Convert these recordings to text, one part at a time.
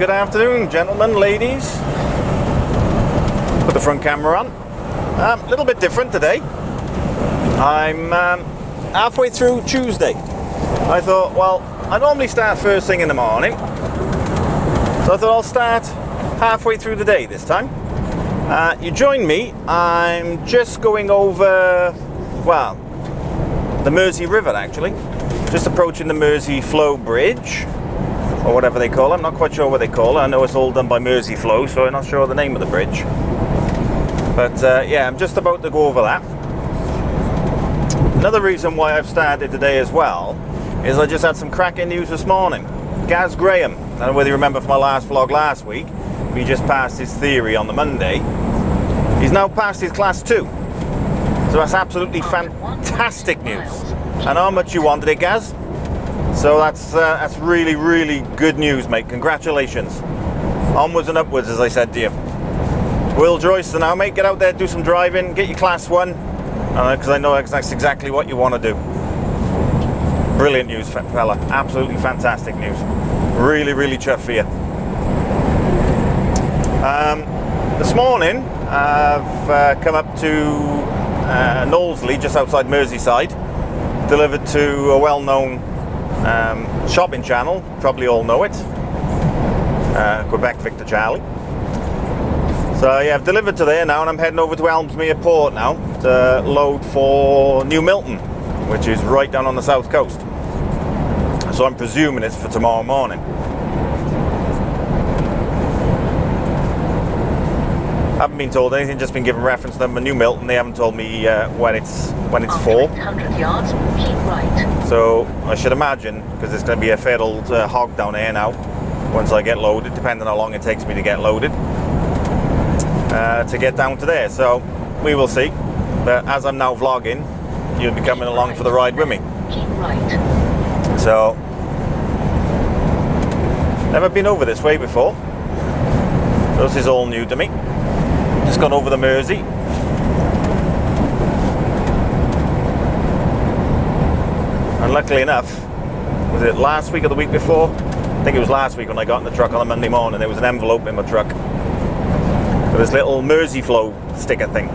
good afternoon, gentlemen, ladies. Put the front camera on. A little bit different today. I'm halfway through Tuesday. I thought, well, I normally start first thing in the morning, so I thought I'll start halfway through the day this time. You join me. I'm just going over, well, the Mersey River actually. Just approaching the Mersey Flow Bridge, or whatever they call it. I'm not quite sure what they call it. I know it's all done by Mersey Flow, so I'm not sure the name of the bridge. But yeah, I'm just about to go over that. Another reason why I've started today as well is I just had some cracking news this morning. Gaz Graham, I don't know whether you remember from my last vlog last week, we just passed his theory on the Monday. He's now passed his class 2. So that's absolutely fantastic news. And how much you wanted it, Gaz? So that's really, really good news, mate. Congratulations. Onwards and upwards, as I said to you. Will Joyce now, mate, get out there, do some driving, get your class 1, because I know that's exactly what you want to do. Brilliant news, fella. Absolutely fantastic news. Really, really chuffed for you. This morning, I've come up to Knowlesley, just outside Merseyside, delivered to a well-known shopping channel, probably all know it, Quebec Victor Charlie. So yeah, I've delivered to there now, and I'm heading over to Ellesmere Port now to load for New Milton, which is right down on the south coast. So I'm presuming it's for tomorrow morning. I haven't been told anything, just been given reference number New Milton. They haven't told me when it's for. 100 yards, keep right. So I should imagine, because it's going to be a fair old hog down here now, once I get loaded, depending on how long it takes me to get loaded, to get down to there. So we will see. But as I'm now vlogging, you'll be coming along for the ride with me. Keep right. So, never been over this way before. So this is all new to me. Just gone over the Mersey. And luckily enough, was it last week or the week before? I think it was last week when I got in the truck on a Monday morning. There was an envelope in my truck with this little Mersey Flow sticker thing.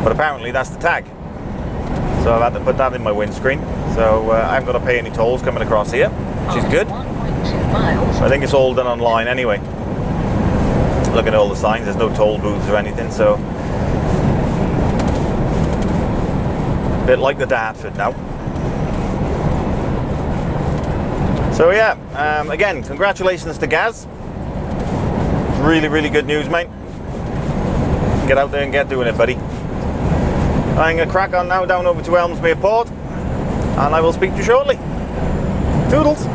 But apparently that's the tag. So I've had to put that in my windscreen. So I haven't got to pay any tolls coming across here, which is good. 1.2 miles. I think it's all done online anyway. Looking at all the signs, there's no toll booths or anything, so a bit like the Dartford now. So yeah, again, congratulations to Gaz. It's really, really good news, mate. Get out there and get doing it, buddy. I'm going to crack on now down over to Ellesmere Port, and I will speak to you shortly. Toodles!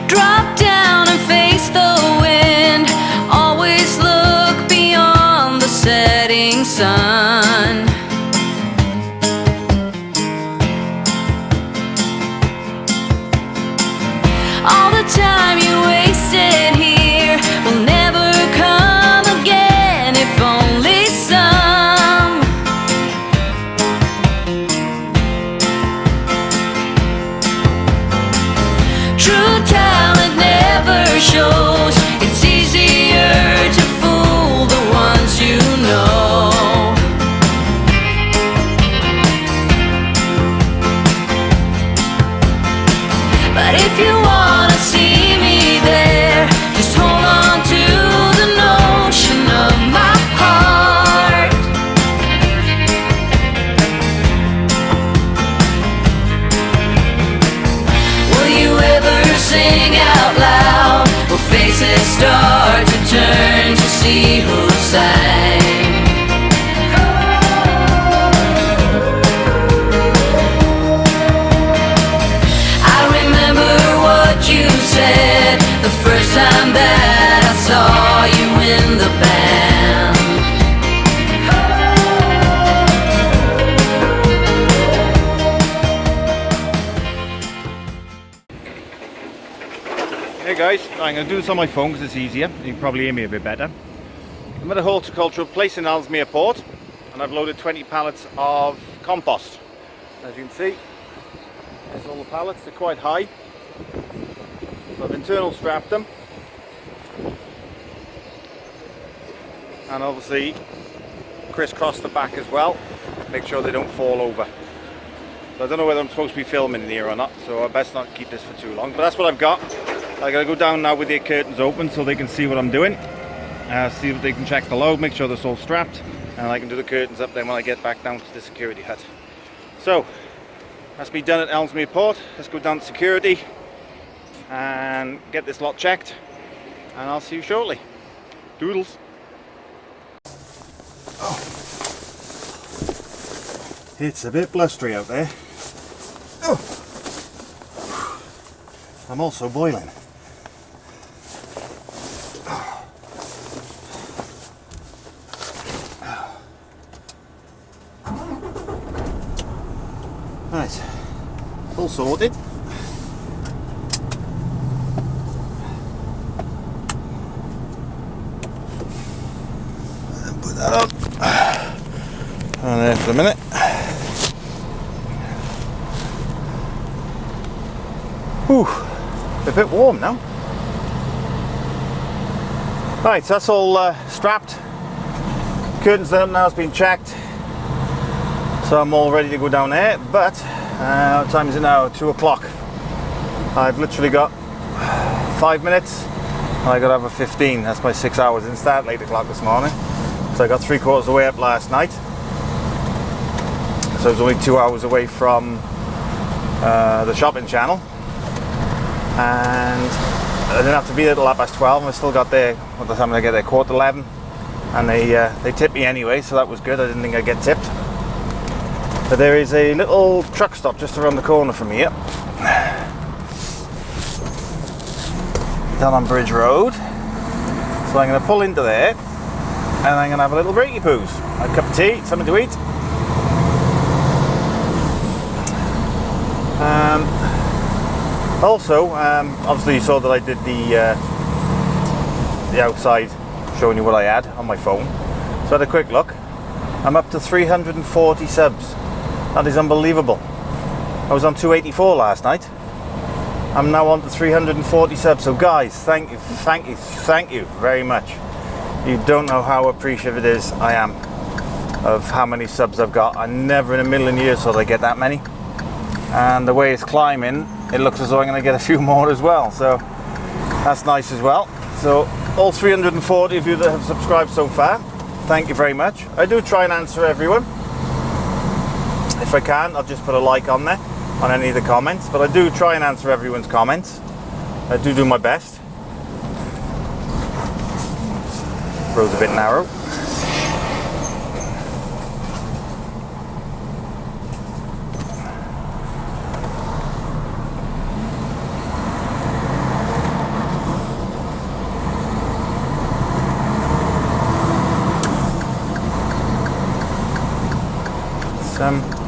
Drop down and face the wind. Always look beyond the setting sun. All the time you wasted here will never come again, if only some. True talent never shows. It's easier to fool the ones you know. But if you wanna see me there, just hold on to the notion of my heart. Will you ever sing out loud? Will faces start to turn to see who sang? I remember what you said the first time that I saw you in the band. Hey guys, I'm going to do this on my phone because it's easier. You can probably hear me a bit better. I'm at a horticultural place in Ellesmere Port, and I've loaded 20 pallets of compost. As you can see, there's all the pallets. They're quite high. So I've internal strapped them, and obviously crisscross the back as well, make sure they don't fall over. So I don't know whether I'm supposed to be filming in here or not, so I best not keep this for too long, but that's what I've got. I gotta go down now with the curtains open so they can see what I'm doing, see if they can check the load, make sure they're all strapped, and I can do the curtains up then when I get back down to the security hut. So that's me done at Ellesmere Port. Let's go down to security and get this lot checked, and I'll see you shortly. Doodles. Oh. It's a bit blustery out there. Oh. I'm also boiling. Right, all sorted. And put that on. On there for a minute. Whew, a bit warm now. Right, so that's all strapped. Curtains done now, it's been checked. So I'm all ready to go down there, but what time is it now? 2 o'clock. I've literally got 5 minutes. I got to have a 15. That's my 6 hours in start, 8 o'clock this morning. So I got 3/4 of the way up last night. So I was only 2 hours away from the shopping channel. And I didn't have to be there till 12. I still got there, what the time did I get there? 11:15. And they tipped me anyway, so that was good. I didn't think I'd get tipped. But there is a little truck stop just around the corner from here, down on Bridge Road. So I'm going to pull into there, and I'm going to have a little breaky poos, a cup of tea, something to eat. Also, obviously you saw that I did the outside, showing you what I had on my phone. So I had a quick look. I'm up to 340 subs. That is unbelievable. I was on 284 last night. I'm now on to 340 subs. So guys, thank you very much. You don't know how appreciative it is I am of how many subs I've got. I never in a million years thought I'd get that many. And the way it's climbing, it looks as though I'm going to get a few more as well. So that's nice as well. So all 340 of you that have subscribed so far, thank you very much. I do try and answer everyone. If I can, I'll just put a like on there, on any of the comments. But I do try and answer everyone's comments. I do my best. Road's a bit narrow.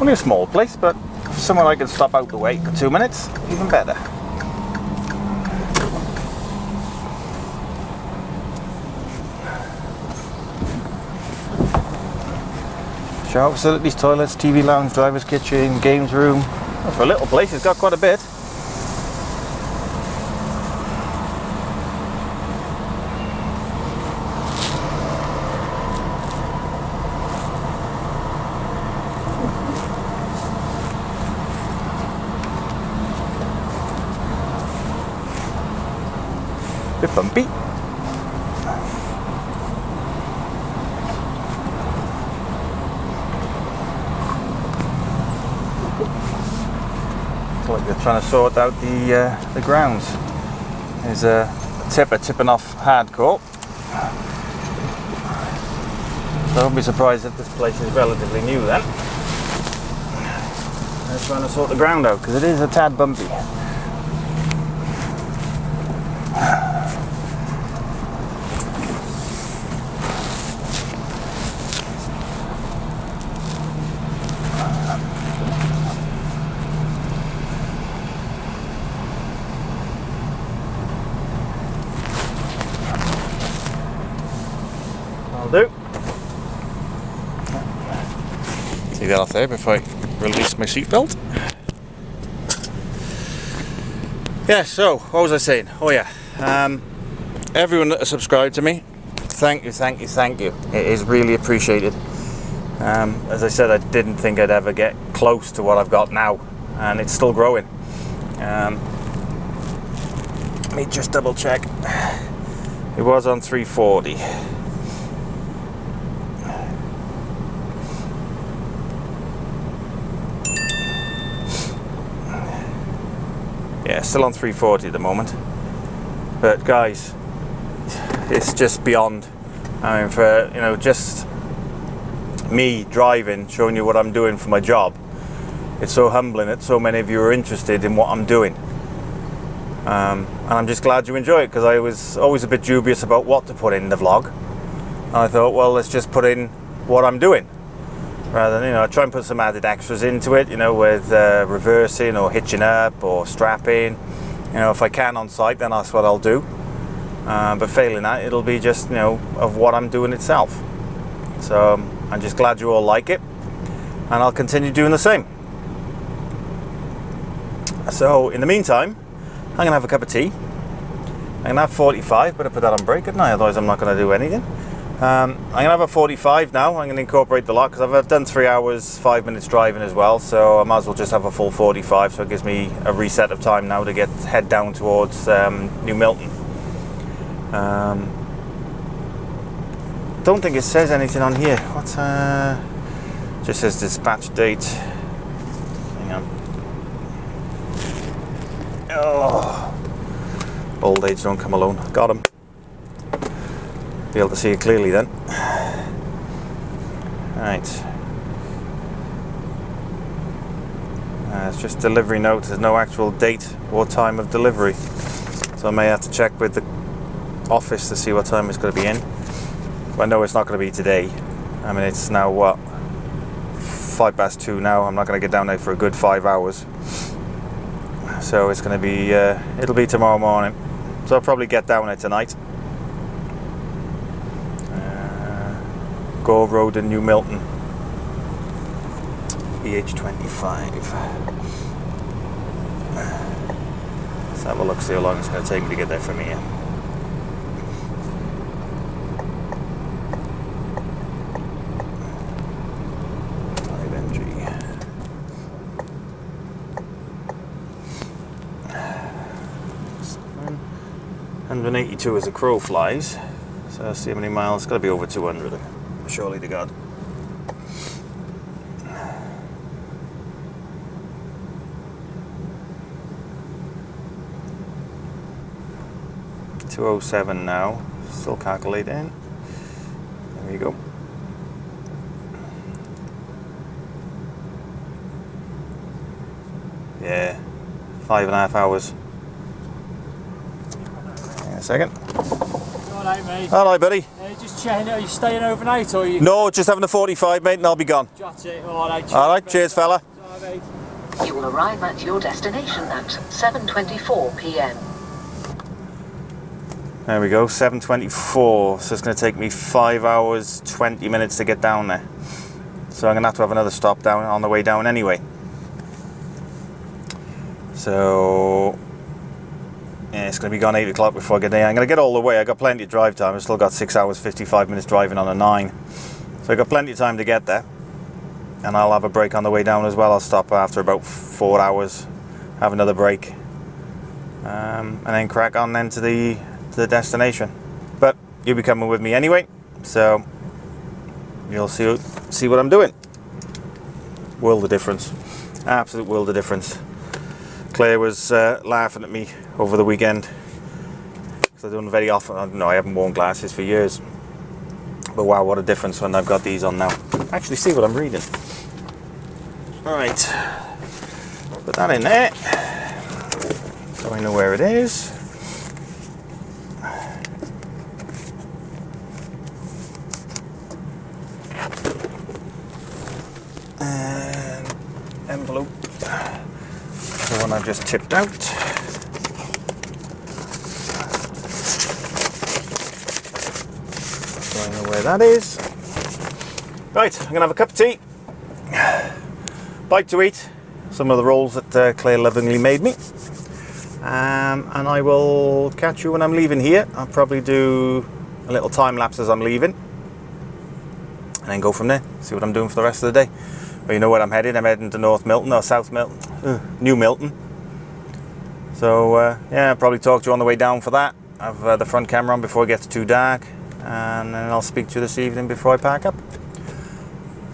Only a small place, but somewhere I can stop out the way for 2 minutes, even better. Shower facilities, toilets, TV lounge, driver's kitchen, games room. Well, for a little place, it's got quite a bit. Bit bumpy. It's like they're trying to sort out the grounds. There's a tipper tipping off hardcore. So I won't be surprised if this place is relatively new then. They're trying to sort the ground out because it is a tad bumpy. Leave that off there before I release my seatbelt. Yeah, so what was I saying? Oh yeah, everyone that has subscribed to me, thank you. It is really appreciated. As I said, I didn't think I'd ever get close to what I've got now, and it's still growing. Let me just double check. It was on 340. Yeah, still on 340 at the moment. But guys, it's just beyond. I mean, for, you know, just me driving, showing you what I'm doing for my job, it's so humbling that so many of you are interested in what I'm doing. And I'm just glad you enjoy it, because I was always a bit dubious about what to put in the vlog. And I thought, well, let's just put in what I'm doing, rather than, you know, try and put some added extras into it, you know, with reversing or hitching up or strapping. You know, if I can on site, then that's what I'll do. But failing that, it'll be just, you know, of what I'm doing itself. So I'm just glad you all like it, and I'll continue doing the same. So in the meantime, I'm going to have a cup of tea. I'm going to have 45, but I put that on break, didn't I? Otherwise I'm not going to do anything. I'm going to have a 45 now. I'm going to incorporate the lot, because I've done 3 hours, 5 minutes driving as well. So I might as well just have a full 45. So it gives me a reset of time now to head down towards New Milton. Don't think it says anything on here. What's just says dispatch date. Hang on. Oh, old age don't come alone. Got him. Be able to see it clearly then. Right. It's just delivery note. There's no actual date or time of delivery, so I may have to check with the office to see what time it's going to be in. But I know it's not going to be today. I mean, it's now what, 2:05 now. I'm not going to get down there for a good 5 hours. So it's going to be, it'll be tomorrow morning. So I'll probably get down there tonight. Gore Road in New Milton. EH25. Let's have a look, see how long it's going to take me to get there from here. MG. 182 as a crow flies. So let's see how many miles. It's got to be over 200. Surely to God. $207 now. Still calculating. There we go. Yeah, 5.5 hours. Hang on a second. Alright, mate. Alright, buddy. Just checking, are you staying overnight or are you? No, just having a 45, mate, and I'll be gone. Got it. Alright, Alright, cheers, fella. Alright, mate. You will arrive at your destination at 7:24 p.m. There we go, 7:24. So it's going to take me 5 hours, 20 minutes to get down there. So I'm going to have another stop down on the way down anyway. So yeah, it's going to be gone 8 o'clock before I get there. I'm going to get all the way. I got plenty of drive time. I've still got 6 hours, 55 minutes driving on a 9. So I got plenty of time to get there. And I'll have a break on the way down as well. I'll stop after about 4 hours, have another break, and then crack on then to the destination. But you'll be coming with me anyway, so you'll see what I'm doing. World of difference, absolute world of difference. Claire was laughing at me over the weekend because I don't very often. No, I haven't worn glasses for years. But wow, what a difference when I've got these on now. Actually, see what I'm reading. All right, put that in there so I know where it is. And envelope, the one I've just tipped out. So I know where that is. Right, I'm gonna have a cup of tea bite to eat. Some of the rolls that Claire lovingly made me. And I will catch you when I'm leaving here. I'll probably do a little time lapse as I'm leaving. And then go from there. See what I'm doing for the rest of the day. But you know where I'm heading. I'm heading to North Milton or South Milton. New Milton. So yeah, I'll probably talk to you on the way down for that. Have the front camera on before it gets too dark. And then I'll speak to you this evening before I pack up.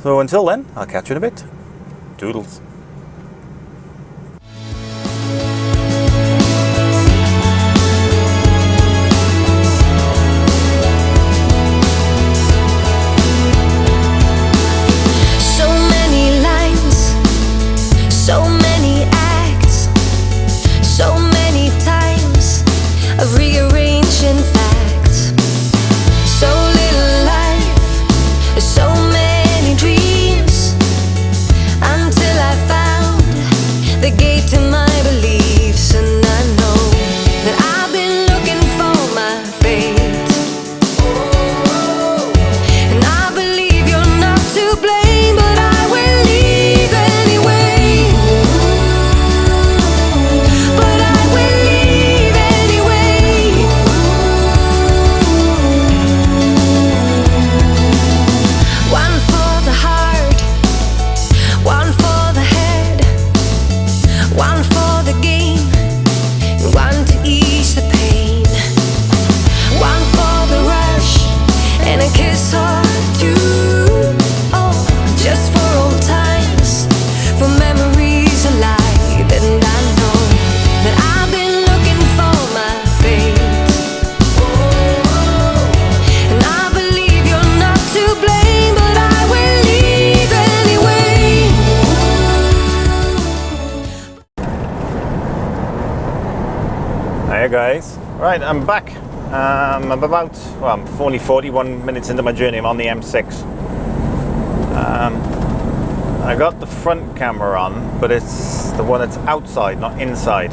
So until then, I'll catch you in a bit. Toodles. So many acts, so many times of rearranging facts. So little life, so many dreams, until I found the gate to my beliefs. And I know that I've been looking for my fate, and I believe you're not to blame, but I will leave anyway. Hey guys, right, I'm back. I'm only 41 minutes into my journey. I'm on the M6. I got the front camera on, but it's the one that's outside, not inside.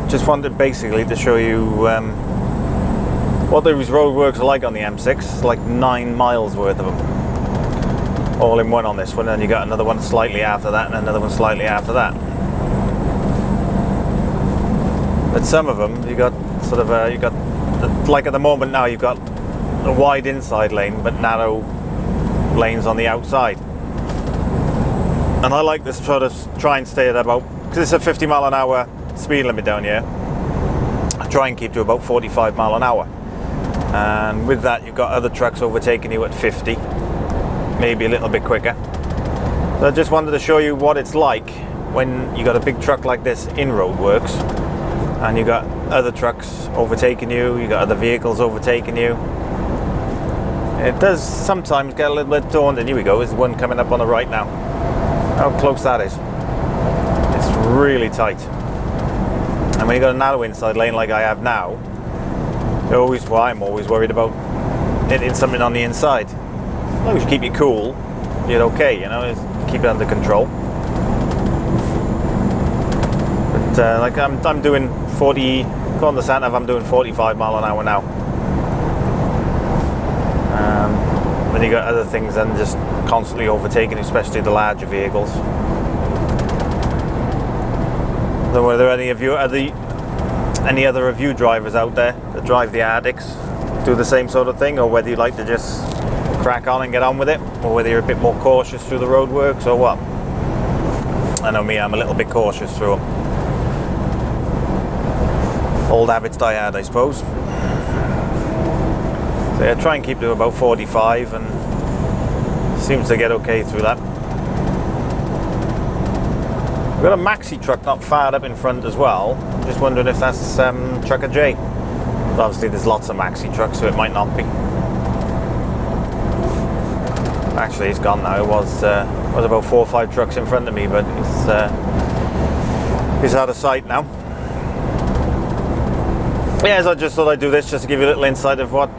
Just wanted basically to show you what those roadworks are like on the M6. It's like 9 miles worth of them, all in one on this one, and you got another one slightly after that, and another one slightly after that. But some of them, you got sort of like at the moment now, you've got a wide inside lane but narrow lanes on the outside. And I like to sort of try and stay at about, because it's a 50 mile an hour speed limit down here, I try and keep to about 45 mile an hour. And with that, you've got other trucks overtaking you at 50, maybe a little bit quicker. So I just wanted to show you what it's like when you got a big truck like this in roadworks, and you got other trucks overtaking you, you got other vehicles overtaking you. It does sometimes get a little bit daunting. Here we go, there's one coming up on the right now. How close that is. It's really tight. And when you got a narrow inside lane like I have now, I'm always worried about hitting something on the inside. As long as you keep it cool, you're okay, you know, keep it under control. But like I'm doing 40, on the sat nav, I'm doing 45 mile an hour now. Then you got other things then just constantly overtaking, especially the larger vehicles. So were there any of you, any other of you drivers out there that drive the Arctics do the same sort of thing, or whether you like to just crack on and get on with it, or whether you're a bit more cautious through the roadworks or what? I know me, I'm a little bit cautious through them. Old habits die hard, I suppose. So yeah, try and keep to about 45, and seems to get okay through that. We've got a maxi truck not far up in front as well. I'm just wondering if that's Trucker J. But obviously there's lots of maxi trucks, so it might not be. Actually, it's gone now. It was about 4 or 5 trucks in front of me, but he's out of sight now. Yeah, so I just thought I'd do this just to give you a little insight of what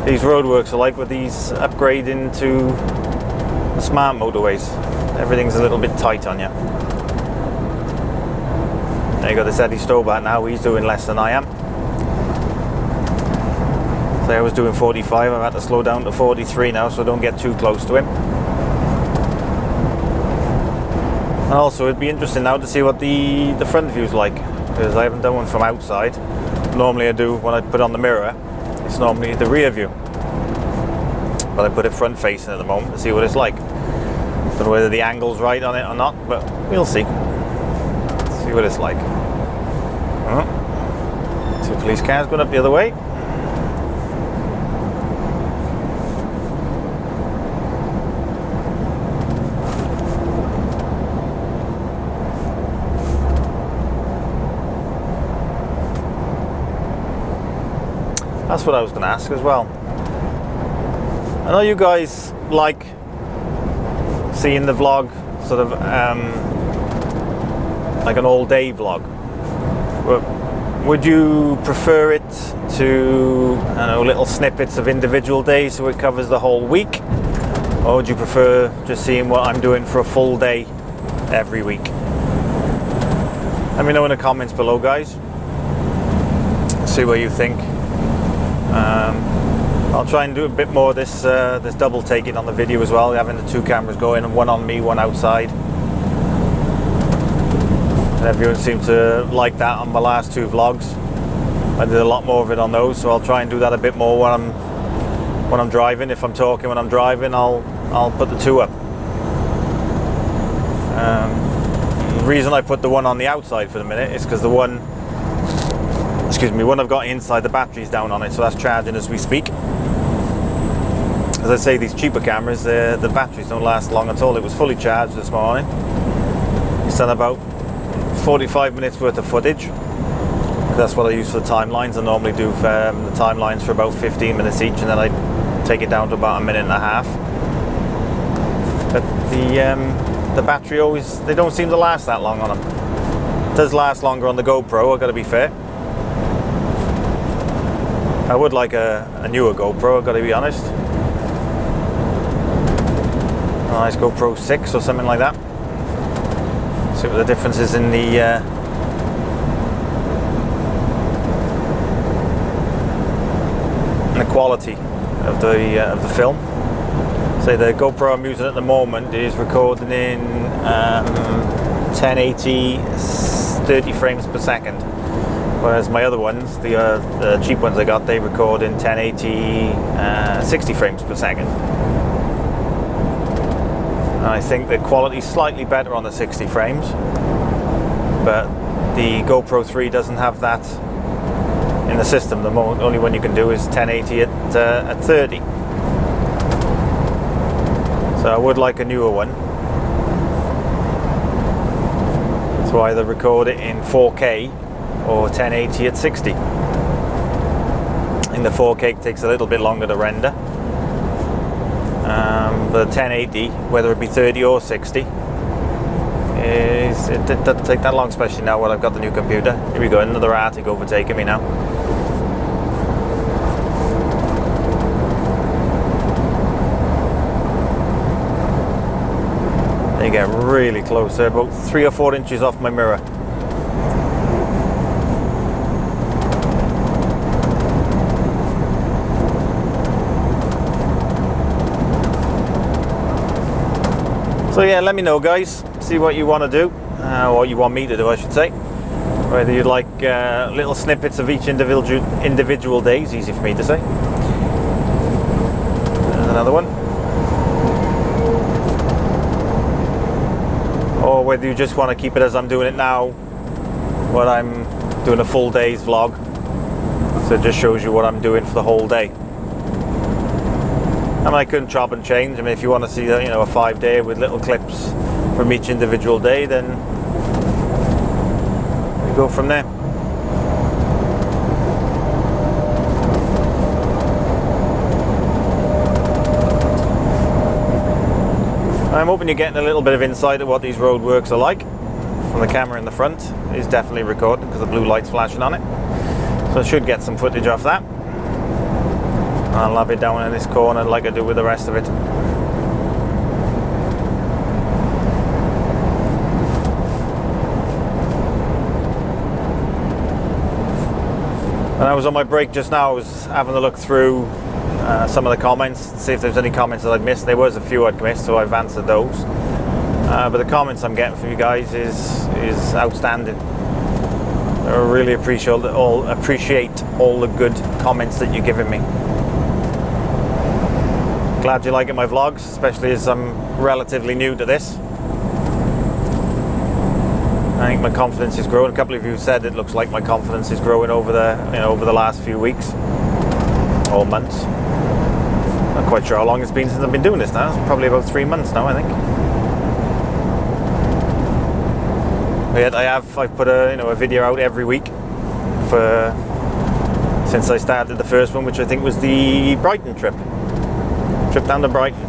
these roadworks are like with these upgrading to the smart motorways. Everything's a little bit tight on you. Now you got this Eddie Stobart now, he's doing less than I am. So I was doing 45, I've had to slow down to 43 now so I don't get too close to him. And also it'd be interesting now to see what the front view's like, because I haven't done one from outside. Normally I do when I put on the mirror, it's normally the rear view. But I put it front facing at the moment to see what it's like. Don't know whether the angle's right on it or not, but we'll see. See what it's like. Two police cars going up the other way. That's what I was going to ask as well. I know you guys like seeing the vlog, sort of like an all-day vlog. Would you prefer it to, I don't know, little snippets of individual days so it covers the whole week? Or would you prefer just seeing what I'm doing for a full day every week? Let me know in the comments below, guys. See what you think. I'll try and do a bit more of this double taking on the video as well, having the two cameras going, and one on me, one outside. And everyone seemed to like that on my last two vlogs. I did a lot more of it on those, so I'll try and do that a bit more when I'm driving. If I'm talking when I'm driving, I'll put the two up. The reason I put the one on the outside for the minute is because the one I've got inside, the battery's down on it, so that's charging as we speak. As I say, these cheaper cameras, the batteries don't last long at all. It was fully charged this morning. It's done about 45 minutes worth of footage. That's what I use for the timelines. I normally do the timelines for about 15 minutes each, and then I take it down to about a minute and a half. But the battery they don't seem to last that long on them. It does last longer on the GoPro, I've got to be fair. I would like a newer GoPro, I've got to be honest. A nice GoPro 6 or something like that. See what the difference is in the quality of the film. So the GoPro I'm using at the moment is recording in 1080 30 frames per second. Whereas my other ones, the cheap ones I got, they record in 1080 60 frames per second. And I think the quality's slightly better on the 60 frames, but the GoPro 3 doesn't have that in the system. The only one you can do is 1080 at 30. So I would like a newer one. So either record it in 4K or 1080 at 60. In the 4K takes a little bit longer to render. But 1080, whether it be 30 or 60, it doesn't take that long, especially now when I've got the new computer. Here we go, another Arctic overtaking me now. They get really close, they're about 3 or 4 inches off my mirror. So yeah, let me know, guys. See what you want to do, what you want me to do, I should say. Whether you'd like little snippets of each individual day, is easy for me to say. There's another one. Or whether you just want to keep it as I'm doing it now, what I'm doing a full day's vlog. So it just shows you what I'm doing for the whole day. I mean, I couldn't chop and change. I mean, if you want to see, a 5-day with little clips from each individual day, then we go from there. I'm hoping you're getting a little bit of insight of what these roadworks are like from the camera in the front. It is definitely recording because the blue light's flashing on it. So I should get some footage off that. I'll have it down in this corner like I do with the rest of it. When I was on my break just now, I was having a look through some of the comments, see if there's any comments that I'd missed. There was a few I'd missed, so I've answered those. But the comments I'm getting from you guys is outstanding. I really appreciate all the good comments that you're giving me. Glad you're liking my vlogs, especially as I'm relatively new to this. I think my confidence is growing. A couple of you said it looks like my confidence is growing over the last few weeks or months. Not quite sure how long it's been since I've been doing this now. It's probably about 3 months now, I think. But I've put a video out every week since I started the first one, which I think was the Brighton trip down to Brighton.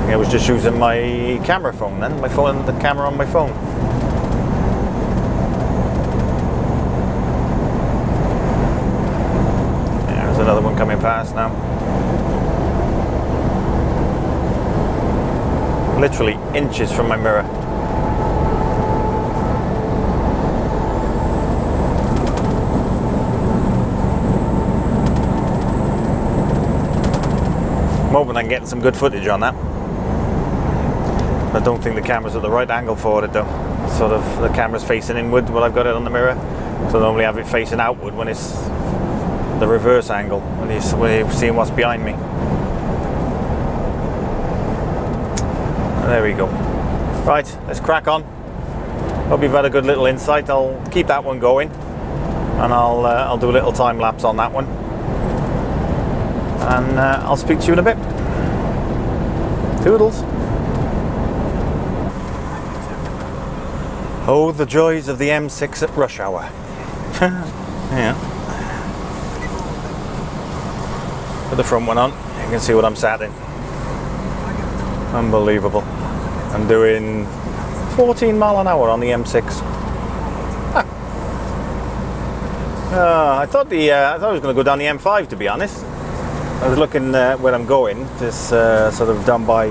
I was just using my camera phone then, the camera on my phone. There's another one coming past now. Literally inches from my mirror. I'm hoping I'm getting some good footage on that. I don't think the camera's at the right angle for it though. Sort of the camera's facing inward when I've got it on the mirror. So I normally have it facing outward when it's the reverse angle, when you're seeing what's behind me. There we go. Right, let's crack on. Hope you've had a good little insight. I'll keep that one going, and I'll do a little time lapse on that one, and I'll speak to you in a bit. Toodles. Oh, the joys of the M6 at rush hour. Yeah. Put the front one on. You can see what I'm sat in. Unbelievable. I'm doing 14 mile an hour on the M6. I thought I was going to go down the M5, to be honest. I was looking where I'm going, this sort of down by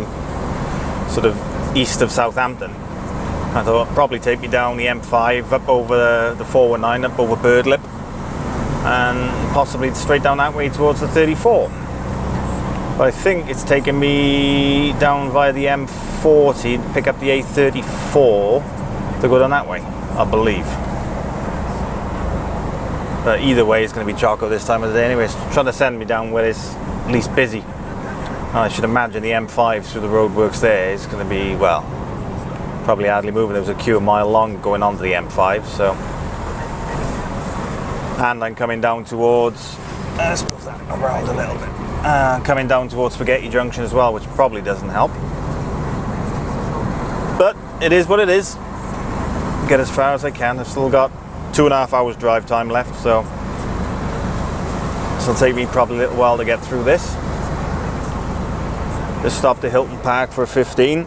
sort of east of Southampton. I thought it'd probably take me down the M5 up over the 419, up over Birdlip, and possibly straight down that way towards the 34. But I think it's taken me down via the M40 to pick up the A34 to go down that way, I believe. But either way, it's going to be choco this time of the day anyway. It's trying to send me down where it's least busy. I should imagine the M5 through the roadworks there is going to be, well, probably hardly moving. There was a queue a mile long going on to the M5, so. And I'm coming down towards, I suppose that around a little bit. Coming down towards Spaghetti Junction as well, which probably doesn't help. But it is what it is. Get as far as I can. I've still got 2.5 hours drive time left, so it'll take me probably a little while to get through this. Just stopped at Hilton Park for a 15.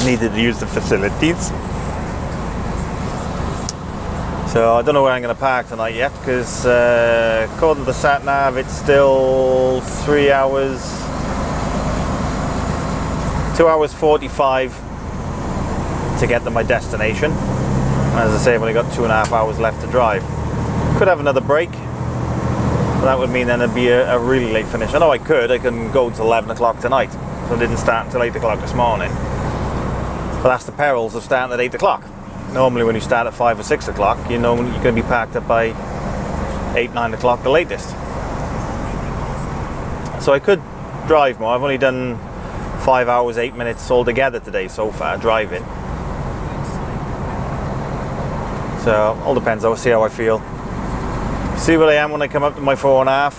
Needed to use the facilities. So I don't know where I'm going to park tonight yet, because according to the sat nav it's still 3 hours, 2 hours 45 to get to my destination. As I say, I've only got 2.5 hours left to drive. Could have another break, but that would mean then it'd be a really late finish. I know I can go till 11 o'clock tonight, so I didn't start until 8 o'clock this morning. But that's the perils of starting at 8 o'clock. Normally when you start at 5 or 6 o'clock, you know you're going to be packed up by 8, 9 o'clock the latest. So I could drive more. I've only done 5 hours, 8 minutes altogether today so far, driving. So all depends. I'll see how I feel. See where I am when I come up to my 4.5.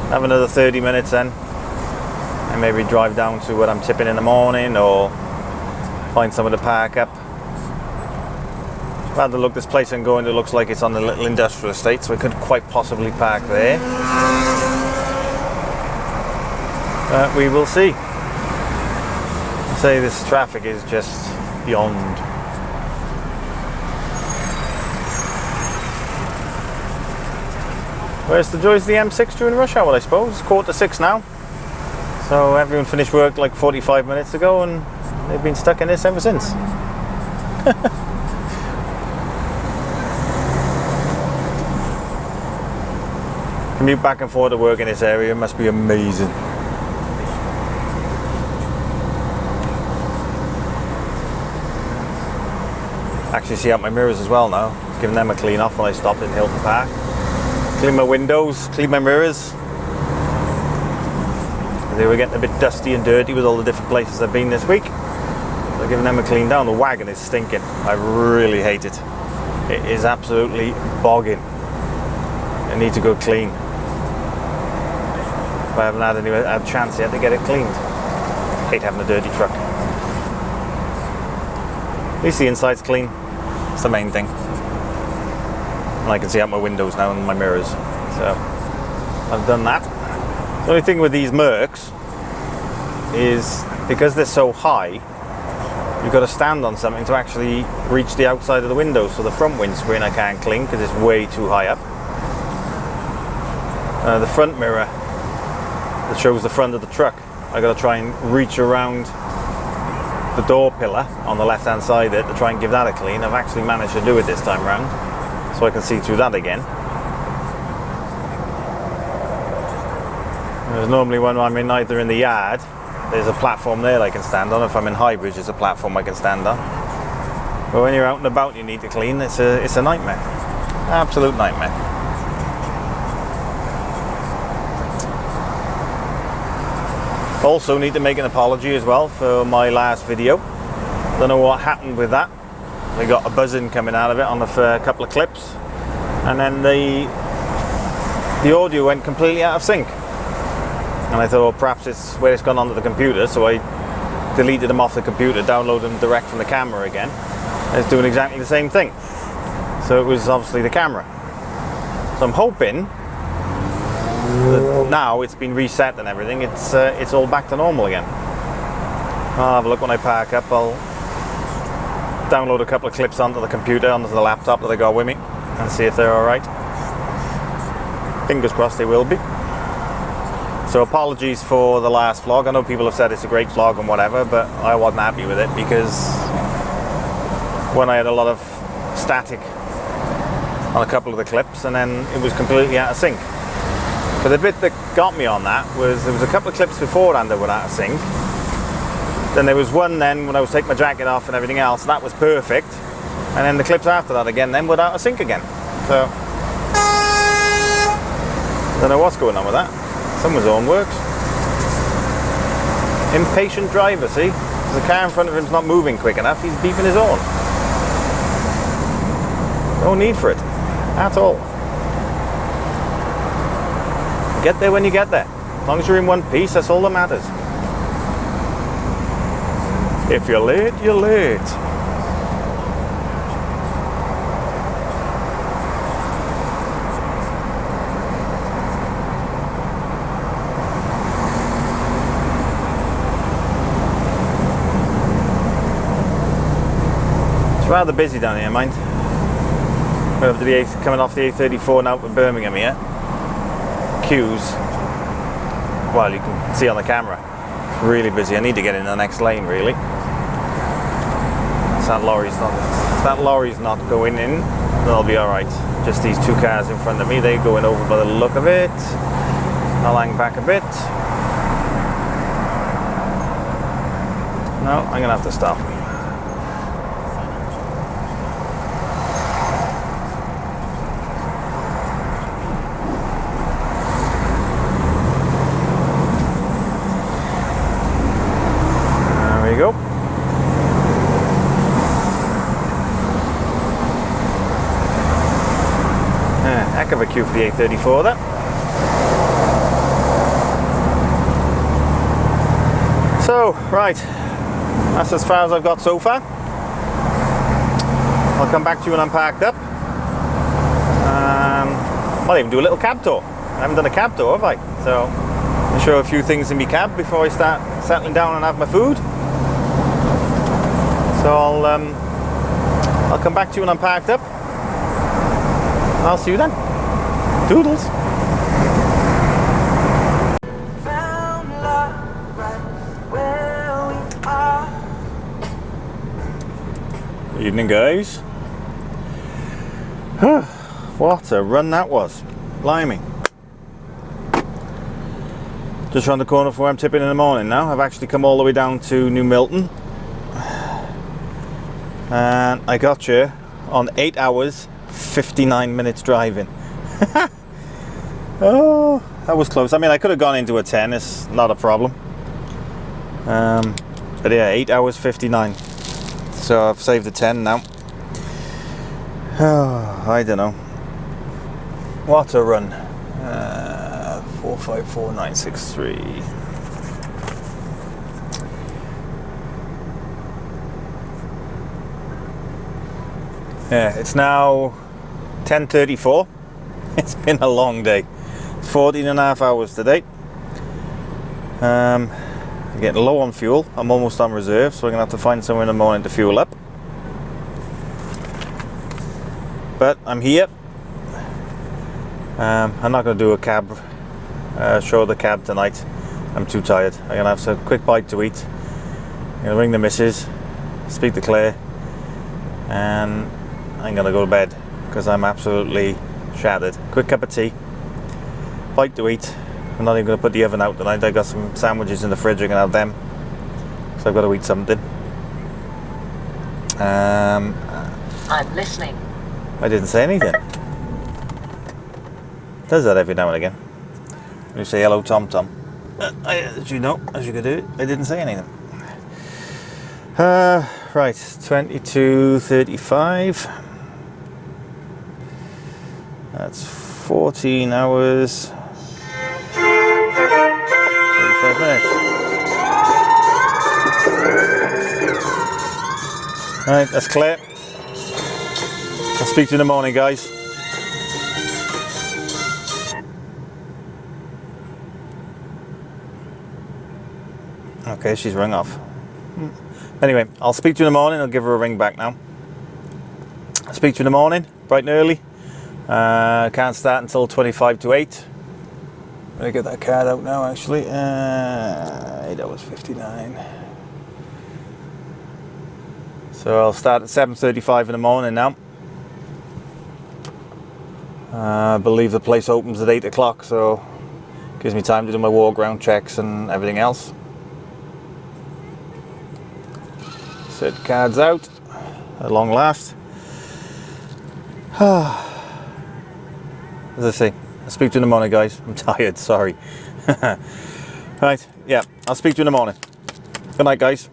Have another 30 minutes then. And maybe drive down to where I'm tipping in the morning, or find somewhere to park up. I've had to look, this place I'm going to looks like it's on a little industrial estate, so I could quite possibly park there. But we will see. I say this traffic is just beyond. Where's the joys of the M6 during rush hour, I suppose? It's 5:45 now. So everyone finished work like 45 minutes ago, and they've been stuck in this ever since. Commute back and forth to work in this area must be amazing. Actually see out my mirrors as well now. Giving them a clean off when I stopped in Hilton Park. Clean my windows, clean my mirrors. They were getting a bit dusty and dirty with all the different places I've been this week. So giving them a clean down. The wagon is stinking. I really hate it. It is absolutely bogging. I need to go clean. But I haven't had a chance yet to get it cleaned. Hate having a dirty truck. At least the inside's clean. It's the main thing. And I can see out my windows now and my mirrors. So I've done that. The only thing with these Mercs is because they're so high, you've got to stand on something to actually reach the outside of the window. So the front windscreen I can't clean because it's way too high up. The front mirror that shows the front of the truck, I got to try and reach around the door pillar on the left hand side there to try and give that a clean. I've actually managed to do it this time round, so I can see through that again. There's normally when I'm in either in the yard, there's a platform there I can stand on. If I'm in Highbridge, there's a platform I can stand on. But when you're out and about, you need to clean. It's a nightmare, absolute nightmare. Also need to make an apology as well for my last video. Don't know what happened with that. We got a buzzing coming out of it on the couple of clips, and then the audio went completely out of sync. And I thought, well, perhaps it's where it's gone onto the computer, so I deleted them off the computer, downloaded them direct from the camera again. And it's doing exactly the same thing. So it was obviously the camera. So I'm hoping that now it's been reset and everything, it's all back to normal again. I'll have a look when I park up. I'll download a couple of clips onto the computer, onto the laptop that I got with me, and see if they're alright. Fingers crossed they will be. So apologies for the last vlog. I know people have said it's a great vlog and whatever, but I wasn't happy with it because when I had a lot of static on a couple of the clips, and then it was completely out of sync. But the bit that got me on that was there was a couple of clips beforehand that were out of sync. Then there was one then when I was taking my jacket off and everything else, that was perfect. And then the clips after that again then were out of sync again. So don't know what's going on with that. Someone's horn works. Impatient driver, see? The car in front of him's not moving quick enough, he's beeping his horn. No need for it at all. Get there when you get there. As long as you're in one piece, that's all that matters. If you're late, you're late. It's rather busy down here, mind. We're up to the coming off the A34 now from Birmingham here. Queues, well, you can see on the camera, it's really busy. I need to get in the next lane really. So that lorry's not going in, they'll be alright. Just these two cars in front of me, they're going over by the look of it. I'll hang back a bit. No, I'm gonna have to stop. Go. Heck of a queue for the A34 there. So, right, that's as far as I've got so far. I'll come back to you when I'm parked up. I'll even do a little cab tour. I haven't done a cab tour, have I? So, I'll show a few things in my cab before I start settling down and have my food. So I'll come back to you when I'm parked up. I'll see you then. Toodles. Evening, guys. What a run that was. Blimey. Just around the corner from where I'm tipping in the morning now. I've actually come all the way down to New Milton. And I got here on 8 hours, 59 minutes driving. Oh, that was close. I mean, I could have gone into a 10, it's not a problem. But yeah, 8 hours, 59. So I've saved the 10 now. Oh, I don't know. What a run. 454963. Yeah, it's now 10:34. It's been a long day. It's 14 and a half hours today. I'm getting low on fuel. I'm almost on reserve, so I'm gonna have to find somewhere in the morning to fuel up. But I'm here. I'm not gonna do a cab show the cab tonight. I'm too tired. I'm gonna have some quick bite to eat. I'm gonna ring the missus, speak to Claire, and I'm gonna go to bed because I'm absolutely shattered. Quick cup of tea, bite to eat. I'm not even gonna put the oven out tonight. I got some sandwiches in the fridge. I'm gonna have them, so I've got to eat something. I'm listening. I didn't say anything. Does that every now and again. When you say hello, Tom Tom. As you know, as you could do it, I didn't say anything. Right, 22:35. That's 14 hours, 35 minutes. Alright, that's clear. I'll speak to you in the morning, guys. Okay, she's rung off. Anyway, I'll speak to you in the morning. I'll give her a ring back now. I'll speak to you in the morning, bright and early. Can't start until 25 to 8. I'm gonna get that card out now, actually. 8 hours 59. So I'll start at 7:35 in the morning now. I believe the place opens at 8 o'clock, so gives me time to do my walk round checks and everything else. Set cards out at long last. As I say, I'll speak to you in the morning, guys. I'm tired, sorry. Right, yeah, I'll speak to you in the morning. Good night, guys.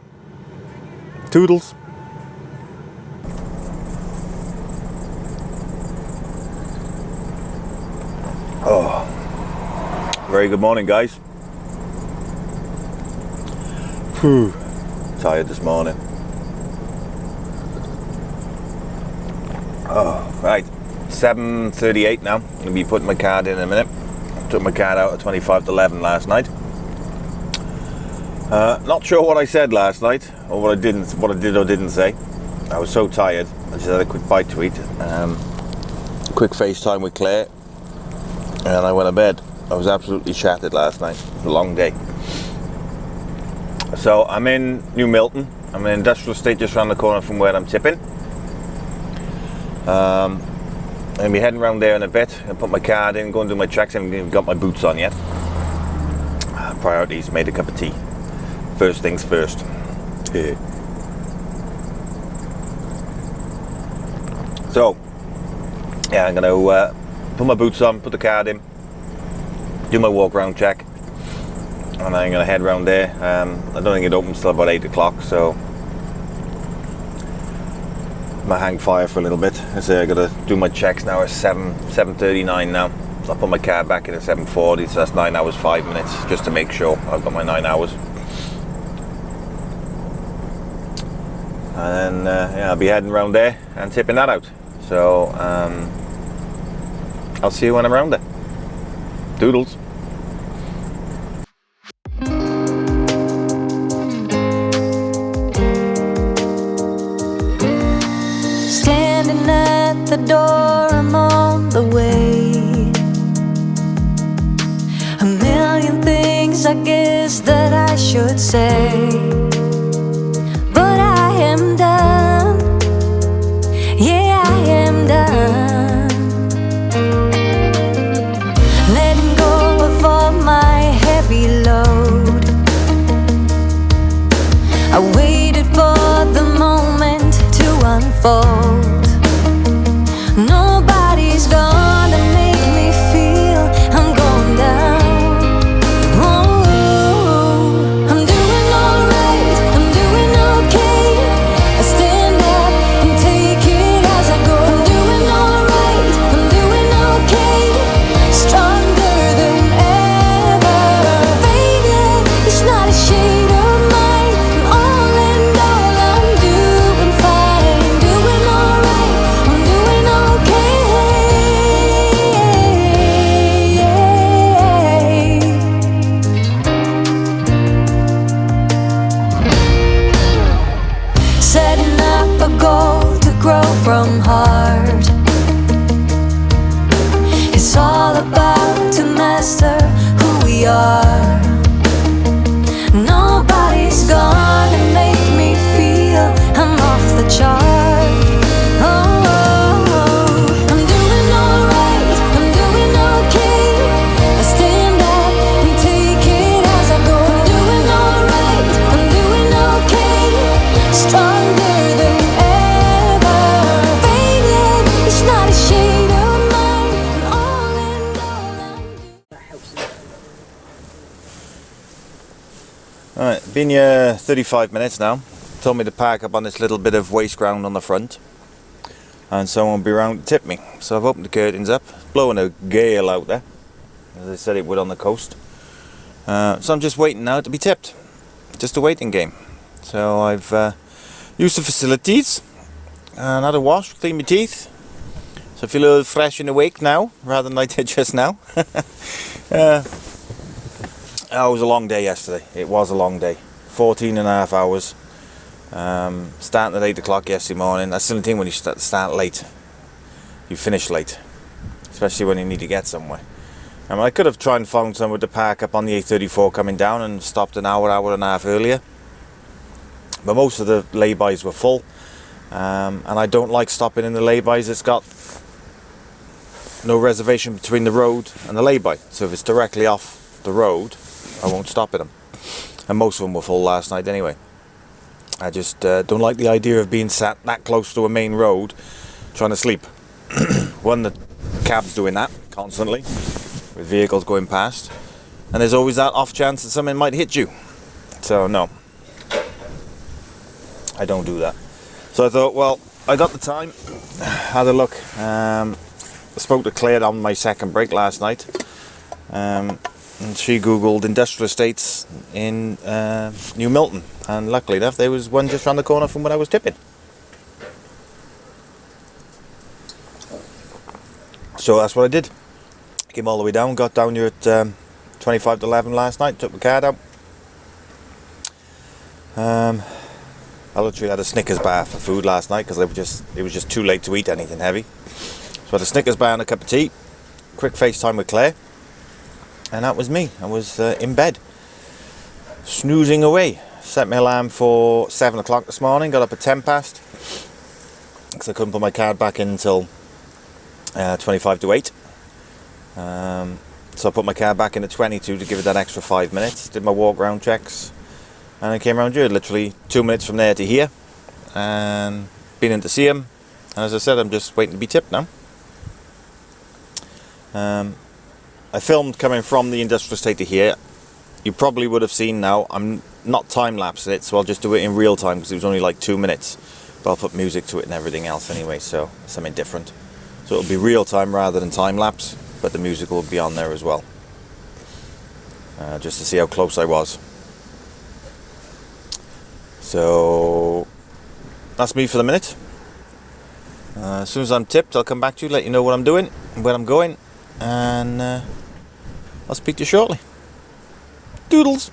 Toodles. Oh, very good morning, guys. Whew, tired this morning. Oh, right, 7:38 now. I'm gonna be putting my card in a minute. I took my card out at 25 to 11 last night. Not sure what I said last night, or what I did or didn't say. I was so tired. I just had a quick bite to eat. Quick FaceTime with Claire, and I went to bed. I was absolutely shattered last night. It was a long day. So I'm in New Milton. I'm in an industrial estate just around the corner from where I'm tipping. I'll be heading around there in a bit. I'll put my card in, go and do my checks. I haven't even got my boots on yet. Priorities, made a cup of tea. First things first. So, yeah, I'm going to put my boots on, put the card in, do my walk around check, and I'm going to head around there. I don't think it opens till about 8 o'clock, so I hang fire for a little bit. I say I got to do my checks now at 7:39 now. I'll put my card back in at 7:40, so that's 9 hours 5 minutes, just to make sure I've got my 9 hours. And then yeah, I'll be heading around there and tipping that out. So I'll see you when I'm around there. Doodles. Standing at the door, I'm on the way. A million things I guess that I should say, but I am done. Yeah, I am done. Letting go of all my heavy load. are. Nobody's gonna make me feel I'm off the chart. I'm doing alright, I'm doing okay. I stand back and take it as I go. I'm doing alright, I'm doing okay. Stronger than ever. Faded, it's not a shade of mine. All in all, I'm Alright, been here 35 minutes now. Told me to park up on this little bit of waste ground on the front, and someone will be around to tip me. So I've opened the curtains up, blowing a gale out there, as I said it would on the coast. So I'm just waiting now to be tipped. Just a waiting game. So I've used the facilities and had a wash, cleaned my teeth. So I feel a little fresh and awake now, rather than I did just now. Oh, it was a long day yesterday. It was a long day. 14 and a half hours. Starting at 8 o'clock yesterday morning. That's the only thing when you start late. You finish late. Especially when you need to get somewhere. I could have tried and found somewhere to park up on the A34 coming down and stopped an hour and a half earlier. But most of the laybys were full. And I don't like stopping in the laybys. It's got no reservation between the road and the lay-by. So if it's directly off the road, I won't stop at them. And most of them were full last night anyway. I just don't like the idea of being sat that close to a main road trying to sleep. One, the cab's doing that constantly with vehicles going past, and there's always that off chance that something might hit you. So no, I don't do that. So I thought, well, I got the time, had a look. I spoke to Claire on my second break last night. And she googled industrial estates in New Milton, and luckily enough there was one just round the corner from where I was tipping. So that's what I did. Came all the way down, got down here at 25 to 11 last night, took the card out. I literally had a Snickers bar for food last night because it was just too late to eat anything heavy. So I had a Snickers bar and a cup of tea, quick FaceTime with Claire. And that was me. I was in bed, snoozing away. Set my alarm for 7 o'clock this morning, got up at 10 past, because I couldn't put my card back in until 25 to 8. So I put my card back in at 22 to give it that extra 5 minutes, did my walk round checks, and I came around here, literally 2 minutes from there to here, and been in to see him. And as I said, I'm just waiting to be tipped now. I filmed coming from the industrial estate to here. You probably would have seen now, I'm not time-lapsing it, so I'll just do it in real time because it was only like 2 minutes. But I'll put music to it and everything else anyway, so something different. So it'll be real time rather than time-lapse, but the music will be on there as well. Just to see how close I was. So that's me for the minute. As soon as I'm tipped, I'll come back to you, let you know what I'm doing, where I'm going, and I'll speak to you shortly. Doodles.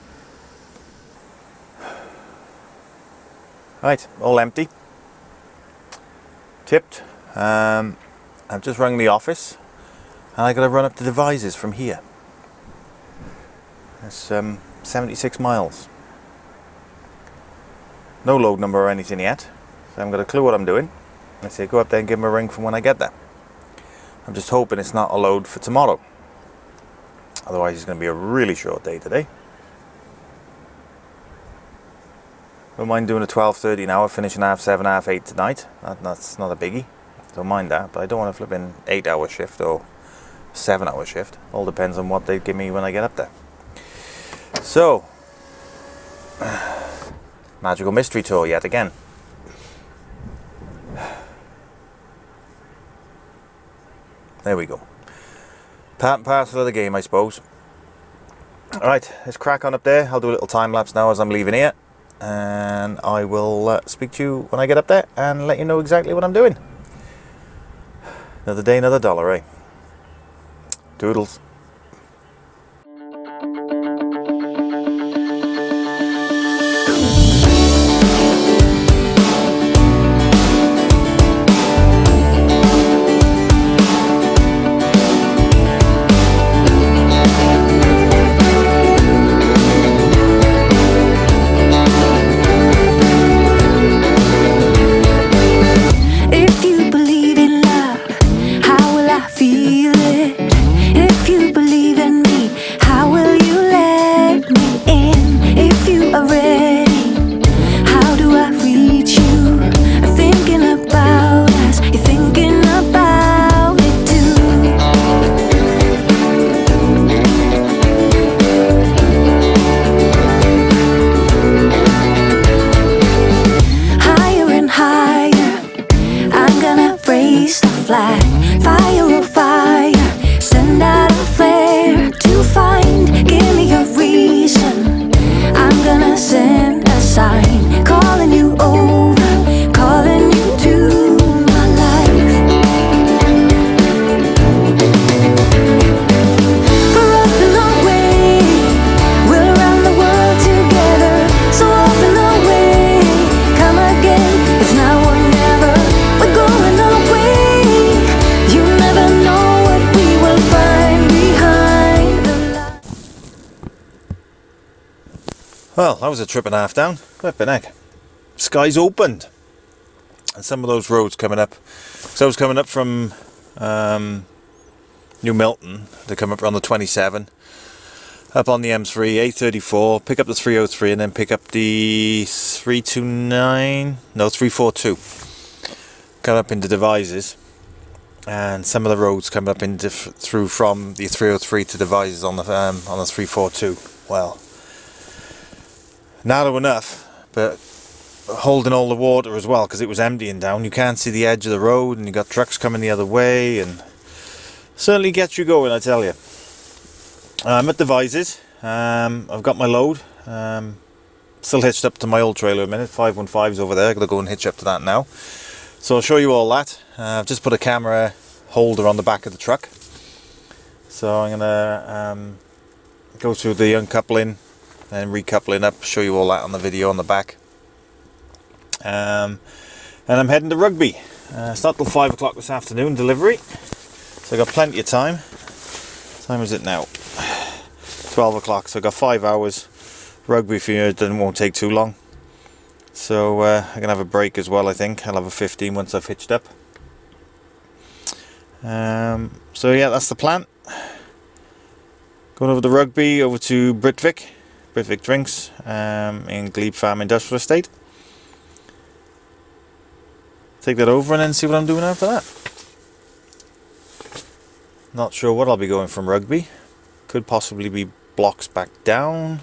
Right, all empty. Tipped. I've just rung the office, and I got to run up to Devizes from here. That's 76 miles. No load number or anything yet, so I haven't got a clue what I'm doing. I say go up there and give him a ring from when I get there. I'm just hoping it's not a load for tomorrow. Otherwise it's going to be a really short day today. Don't mind doing a 12:30 an hour, finishing 7:30, 8:30 tonight. That's not a biggie. Don't mind that, but I don't want to flip in 8-hour shift or 7-hour shift. All depends on what they give me when I get up there. So, magical mystery tour yet again. There we go. Part and parcel of the game, I suppose. Alright, let's crack on up there. I'll do a little time lapse now as I'm leaving here. And I will speak to you when I get up there and let you know exactly what I'm doing. Another day, another dollar, eh? Doodles. Well, that was a trip and a half down. Flippin' heck. Skies opened. And some of those roads coming up. So I was coming up from New Milton to come up on the 27. Up on the M3, 834, pick up the 303 and then pick up the 342. Come up into Devizes. And some of the roads come up into through from the 303 to Devizes on the 342. Well, narrow enough, but holding all the water as well because it was emptying down. You can't see the edge of the road, and you got trucks coming the other way, and certainly gets you going, I tell you. I'm at Devizes. I've got my load. Still hitched up to my old trailer a minute. 515's over there. I've got to go and hitch up to that now. So I'll show you all that. I've just put a camera holder on the back of the truck. So I'm gonna go through the uncoupling and recoupling up, show you all that on the video on the back. And I'm heading to Rugby. It's not till 5 o'clock this afternoon, delivery. So I've got plenty of time. What time is it now? 12 o'clock, so I've got 5 hours. Rugby for you, it won't take too long. So I'm going to have a break as well, I think. I'll have a 15 once I've hitched up. So yeah, that's the plan. Going over to Rugby, over to Britvic Drinks in Glebe Farm Industrial Estate. Take that over and then see what I'm doing after that. Not sure what I'll be going from Rugby. Could possibly be blocks back down,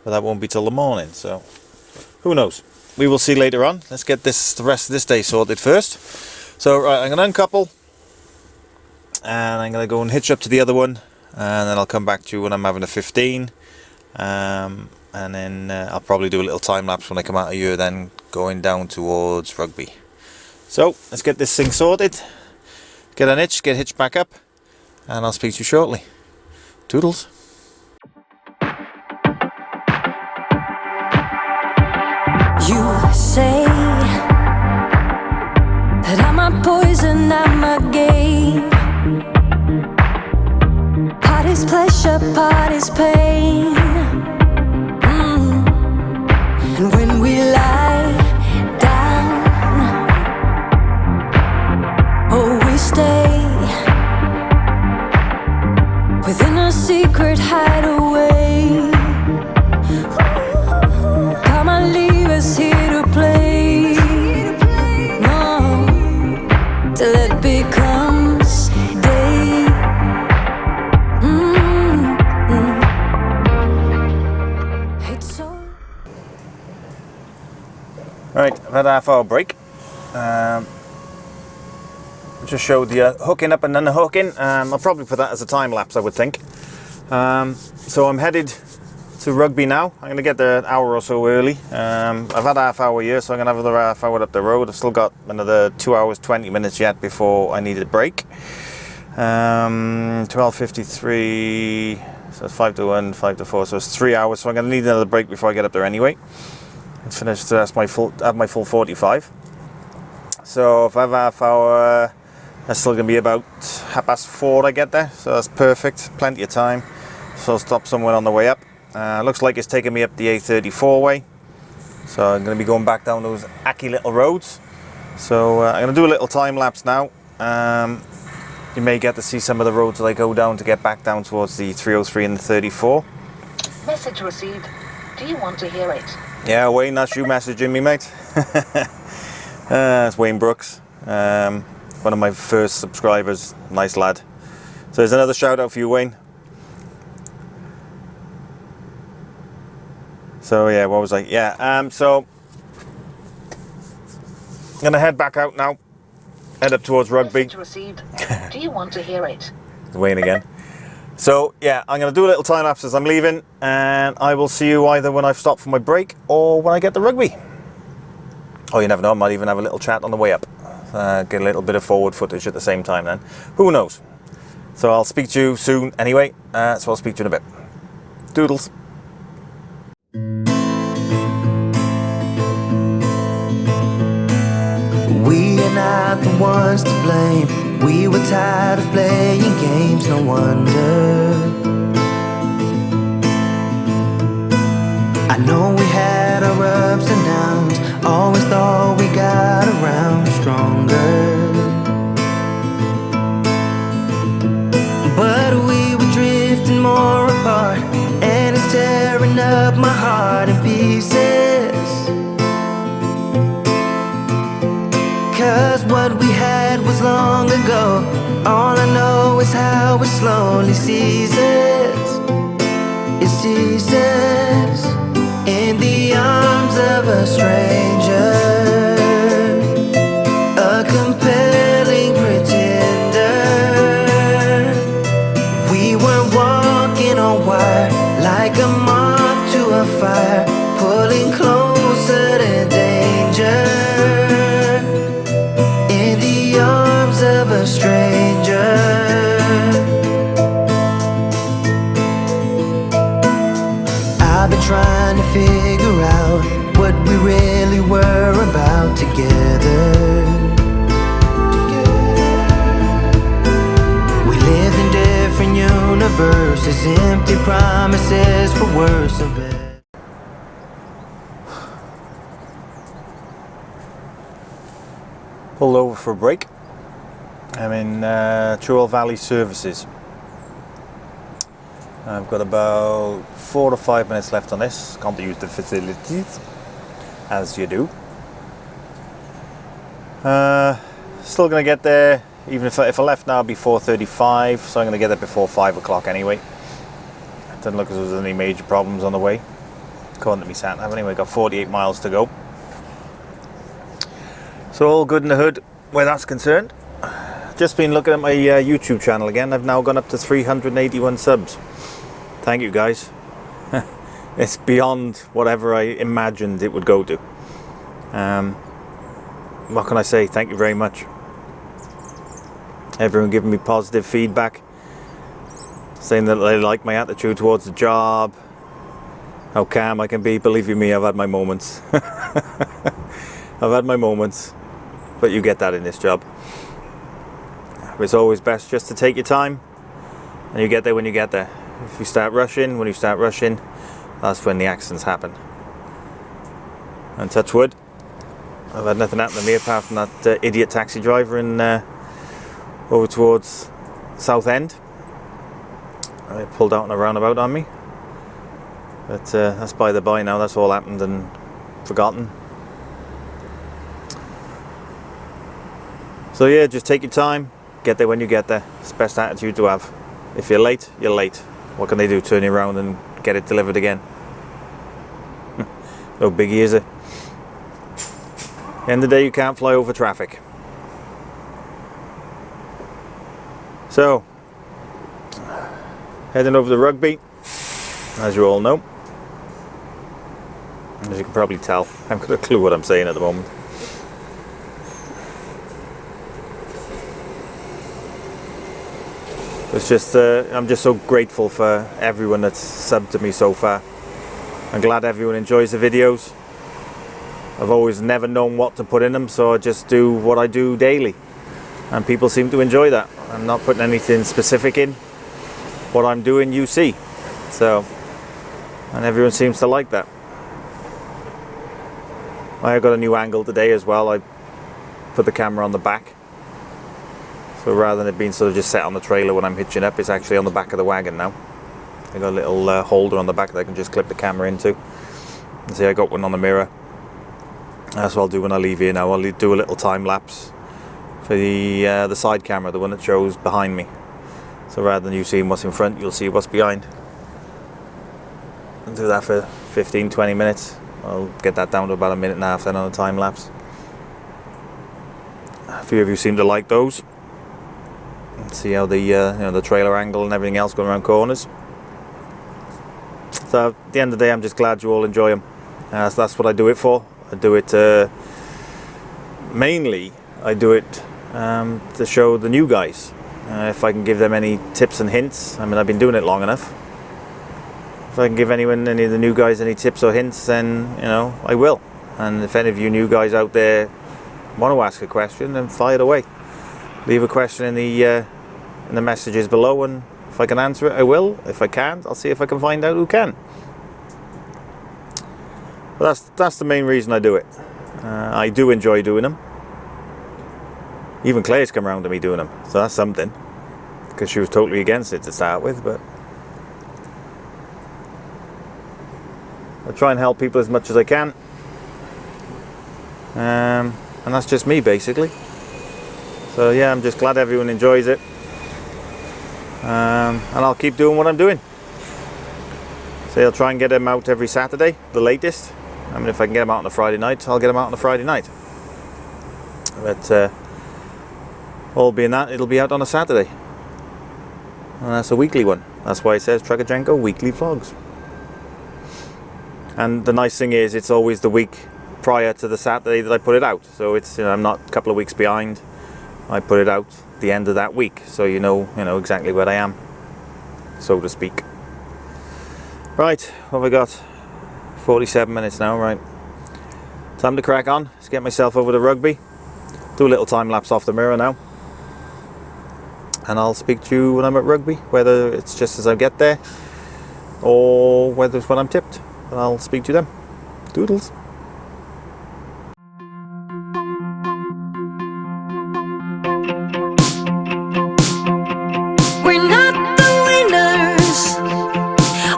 but that won't be till the morning, so who knows. We will see later on. Let's get the rest of this day sorted first. So right, I'm going to uncouple and I'm going to go and hitch up to the other one, and then I'll come back to you when I'm having a 15, and then I'll probably do a little time lapse when I come out of here, then going down towards Rugby. So let's get this thing sorted, get an hitch, get hitched back up, and I'll speak to you shortly. Toodles. You say that I'm a poison, I'm a game. Part is pleasure, part is pain. And when we lie down, oh, we stay within a secret hideaway. Come on, leave us here to play. No, till it becomes day. It's so. Right, I've had a half-hour break. Just showed the hooking up and unhooking. I'll probably put that as a time lapse, I would think. So I'm headed to Rugby now. I'm going to get there an hour or so early. I've had a half hour here, so I'm going to have another half hour up the road. I've still got another 2 hours 20 minutes yet before I need a break. 12:53, so it's 5 to 1, 5 to 4, so it's 3 hours. So I'm going to need another break before I get up there anyway. It's finished. That's my full. I have my full 45. So if I have a half hour, that's still going to be about 4:30 I get there. So that's perfect. Plenty of time. So I'll stop somewhere on the way up. Looks like it's taking me up the A34 way. So I'm going to be going back down those acky little roads. So I'm going to do a little time lapse now. You may get to see some of the roads that I go down to get back down towards the 303 and the 34. Message received. Do you want to hear it? Yeah, Wayne, that's you messaging me, mate. That's Wayne Brooks, one of my first subscribers. Nice lad. So there's another shout out for you, Wayne. So yeah, what was I? Yeah, so I'm gonna head back out now. Head up towards Rugby. Message received. Do you want to hear it? Wayne again. So yeah, I'm going to do a little time lapse as I'm leaving, and I will see you either when I've stopped for my break or when I get to Rugby. Oh, you never know, I might even have a little chat on the way up. Get a little bit of forward footage at the same time then. Who knows? So I'll speak to you soon anyway, so I'll speak to you in a bit. Doodles. We are not the ones to blame. We were tired of playing games, no wonder. I know we had our ups and downs, always thought we got around stronger. But we were drifting more apart, and it's tearing up my heart in pieces. Cause what we had was long ago. All I know is how it slowly ceases. It ceases in the arms of a stranger, a compelling pretender. We were walking on wire, like a moth to a fire, pulling closer to danger, in the arms of a stranger. I've been trying to figure out what we really were about together. We lived in different universes, empty promises for worse or better. Pulled over for a break. I'm in Churwell Valley Services. I've got about 4 to 5 minutes left on this. Can't use the facilities, as you do. Still going to get there, even if I left now, it'd be 4:35, so I'm going to get there before 5 o'clock anyway. Doesn't look as though there's any major problems on the way, according to me sat nav. Anyway, got 48 miles to go. So all good in the hood where that's concerned. Just been looking at my YouTube channel again. I've now gone up to 381 subs. Thank you guys. It's beyond whatever I imagined it would go to. What can I say? Thank you very much. Everyone giving me positive feedback, saying that they like my attitude towards the job, how calm I can be. Believe you me, I've had my moments. I've had my moments, but you get that in this job. It's always best just to take your time, and you get there when you get there. If you start rushing, when you start rushing, that's when the accidents happen. And touch wood, I've had nothing happen to me apart from that idiot taxi driver in over towards Southend. He pulled out on a roundabout on me. But that's by the by now, that's all happened and forgotten. So yeah, just take your time, get there when you get there. It's the best attitude to have. If you're late, you're late. What can they do? Turn you around and get it delivered again? No biggie, is it? At the end of the day, you can't fly over traffic. So, heading over to Rugby, as you all know. As you can probably tell, I haven't got a clue what I'm saying at the moment. It's just, I'm just so grateful for everyone that's subbed to me so far. I'm glad everyone enjoys the videos. I've always never known what to put in them, so I just do what I do daily. And people seem to enjoy that. I'm not putting anything specific in. What I'm doing, you see. So, and everyone seems to like that. I got a new angle today as well. I put the camera on the back. So rather than it being sort of just set on the trailer when I'm hitching up, it's actually on the back of the wagon now. I got a little holder on the back that I can just clip the camera into. And see, I got one on the mirror. That's what I'll do when I leave here now. I'll do a little time lapse for the side camera, the one that shows behind me. So rather than you seeing what's in front, you'll see what's behind. I'll do that for 15-20 minutes. I'll get that down to about 1.5 minutes then on a time lapse. A few of you seem to like those. See how the the trailer angle and everything else going around corners. So at the end of the day, I'm just glad you all enjoy them. So that's what I do it for. I do it mainly. I do it to show the new guys. If I can give them any tips and hints. I mean, I've been doing it long enough. If I can give anyone, any of the new guys, any tips or hints, then I will. And if any of you new guys out there want to ask a question, then fire it away. Leave a question in the messages below, and if I can answer it, I will. If I can't, I'll see if I can find out who can. But that's the main reason I do it. I do enjoy doing them. Even Claire's come around to me doing them, so that's something. Because she was totally against it to start with, but I try and help people as much as I can. And that's just me, basically. So yeah, I'm just glad everyone enjoys it. And I'll keep doing what I'm doing. So I'll try and get them out every Saturday, the latest. I mean, if I can get them out on a Friday night, I'll get them out on a Friday night. But all being that, it'll be out on a Saturday. And that's a weekly one. That's why it says Truckerjenko weekly vlogs. And the nice thing is, it's always the week prior to the Saturday that I put it out. So it's, you know, I'm not a couple of weeks behind. I put it out the end of that week, so you know exactly where I am, so to speak. Right, what have I got? 47 minutes now, right. Time to crack on. Let's get myself over to Rugby. Do a little time lapse off the mirror now. And I'll speak to you when I'm at Rugby, whether it's just as I get there or whether it's when I'm tipped. And I'll speak to you then. Doodles. We're not the winners.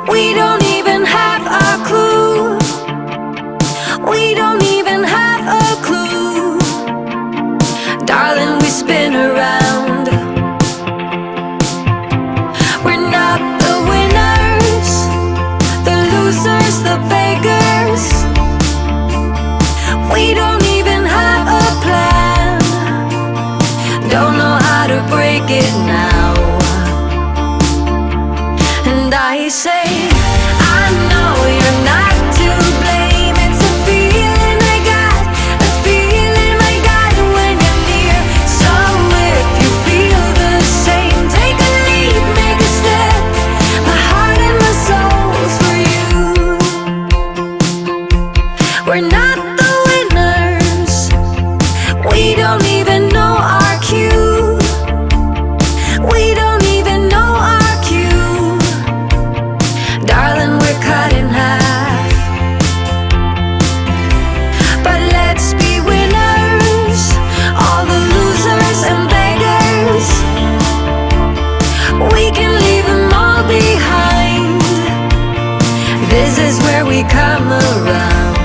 We don't even have a clue. We don't even have a clue. Darling, we spin around. We're not the winners, the losers, the beggars. We don't even have a plan. Don't know how to break it now. And I say, I know you're not to blame. It's a feeling I got, a feeling I got when you're near. So if you feel the same, take a leap, make a step. My heart and my soul's for you. We're not the winners. We don't even know our cue. We don't even know our cue. Darling, we're cut in half. But let's be winners, all the losers and beggars. We can leave them all behind. This is where we come around.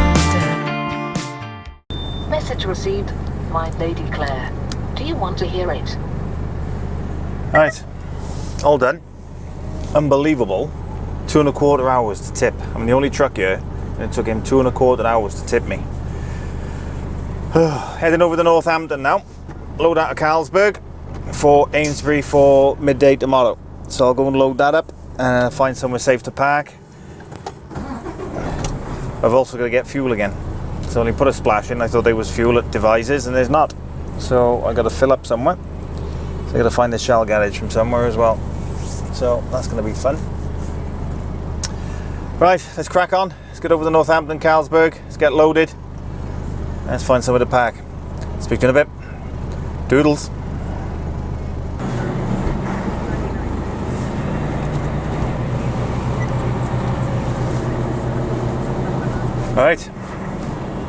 Message received, my Lady Claire. Do you want to hear it? Right, all done. Unbelievable. 2¼ hours to tip. I'm the only truck here, and it took him 2¼ hours to tip me. Heading over to Northampton now. Load out of Carlsberg for Amesbury for midday tomorrow. So I'll go and load that up and find somewhere safe to park. I've also got to get fuel again. So I only put a splash in. I thought there was fuel at Devizes and there's not. So I got to fill up somewhere. So I got to find the Shell garage from somewhere as well. So that's going to be fun. Right, let's crack on. Let's get over to Northampton, Carlsberg. Let's get loaded. Let's find somewhere to park. Speak to you in a bit. Doodles. Right,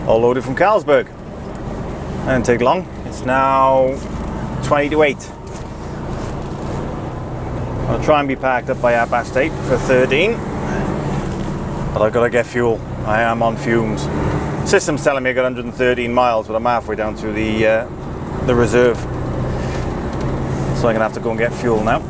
all loaded from Carlsberg. Didn't take long. It's now 20 to 8. I'll try and be parked up by 8:30 for 13. But I've got to get fuel. I am on fumes. System's telling me I got 113 miles, but I'm halfway down to the reserve. So I'm gonna have to go and get fuel now.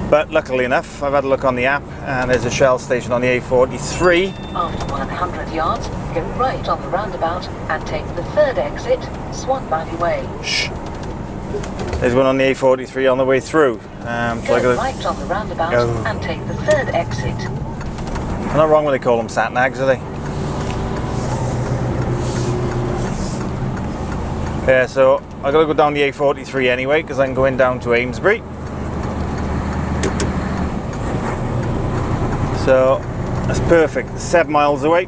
But luckily enough, I've had a look on the app, and there's a Shell station on the A43. After 100 yards, go right on the roundabout and take the third exit, Swan Valley Way. Shh. There's one on the A43 on the way through. So I Go gotta, right on the roundabout Oh. and take the third exit. I'm not wrong when they call them sat nags, are they? Yeah, so I gotta go down the A43 anyway, because I'm going down to Amesbury. So that's perfect. It's 7 miles away.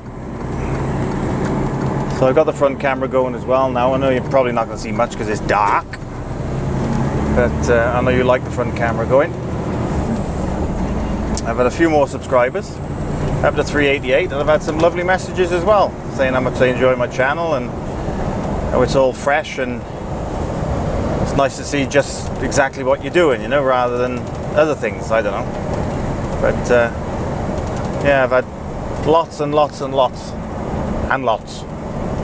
So I've got the front camera going as well now. I know you're probably not going to see much because it's dark, but I know you like the front camera going. I've had a few more subscribers. up to 388, and I've had some lovely messages as well, saying how much they enjoy my channel and how it's all fresh, and it's nice to see just exactly what you're doing, you know, rather than other things, I don't know. But yeah, I've had lots and lots and lots and lots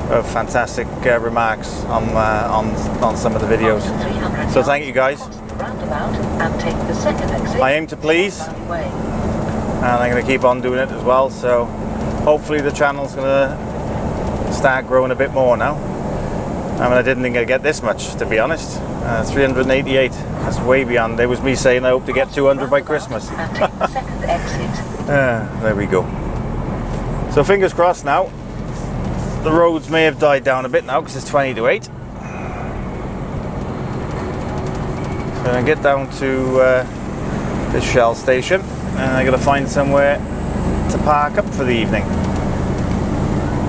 of fantastic remarks on some of the videos. So thank you guys. I aim to please, and I'm going to keep on doing it as well, so hopefully the channel's going to start growing a bit more now. I mean, I didn't think I'd get this much, to be honest. 388, that's way beyond. There was me saying I hope to get 200 by Christmas. There we go. So fingers crossed now. The roads may have died down a bit now because it's 20 to 8. So I get down to this Shell station, and I got to find somewhere to park up for the evening.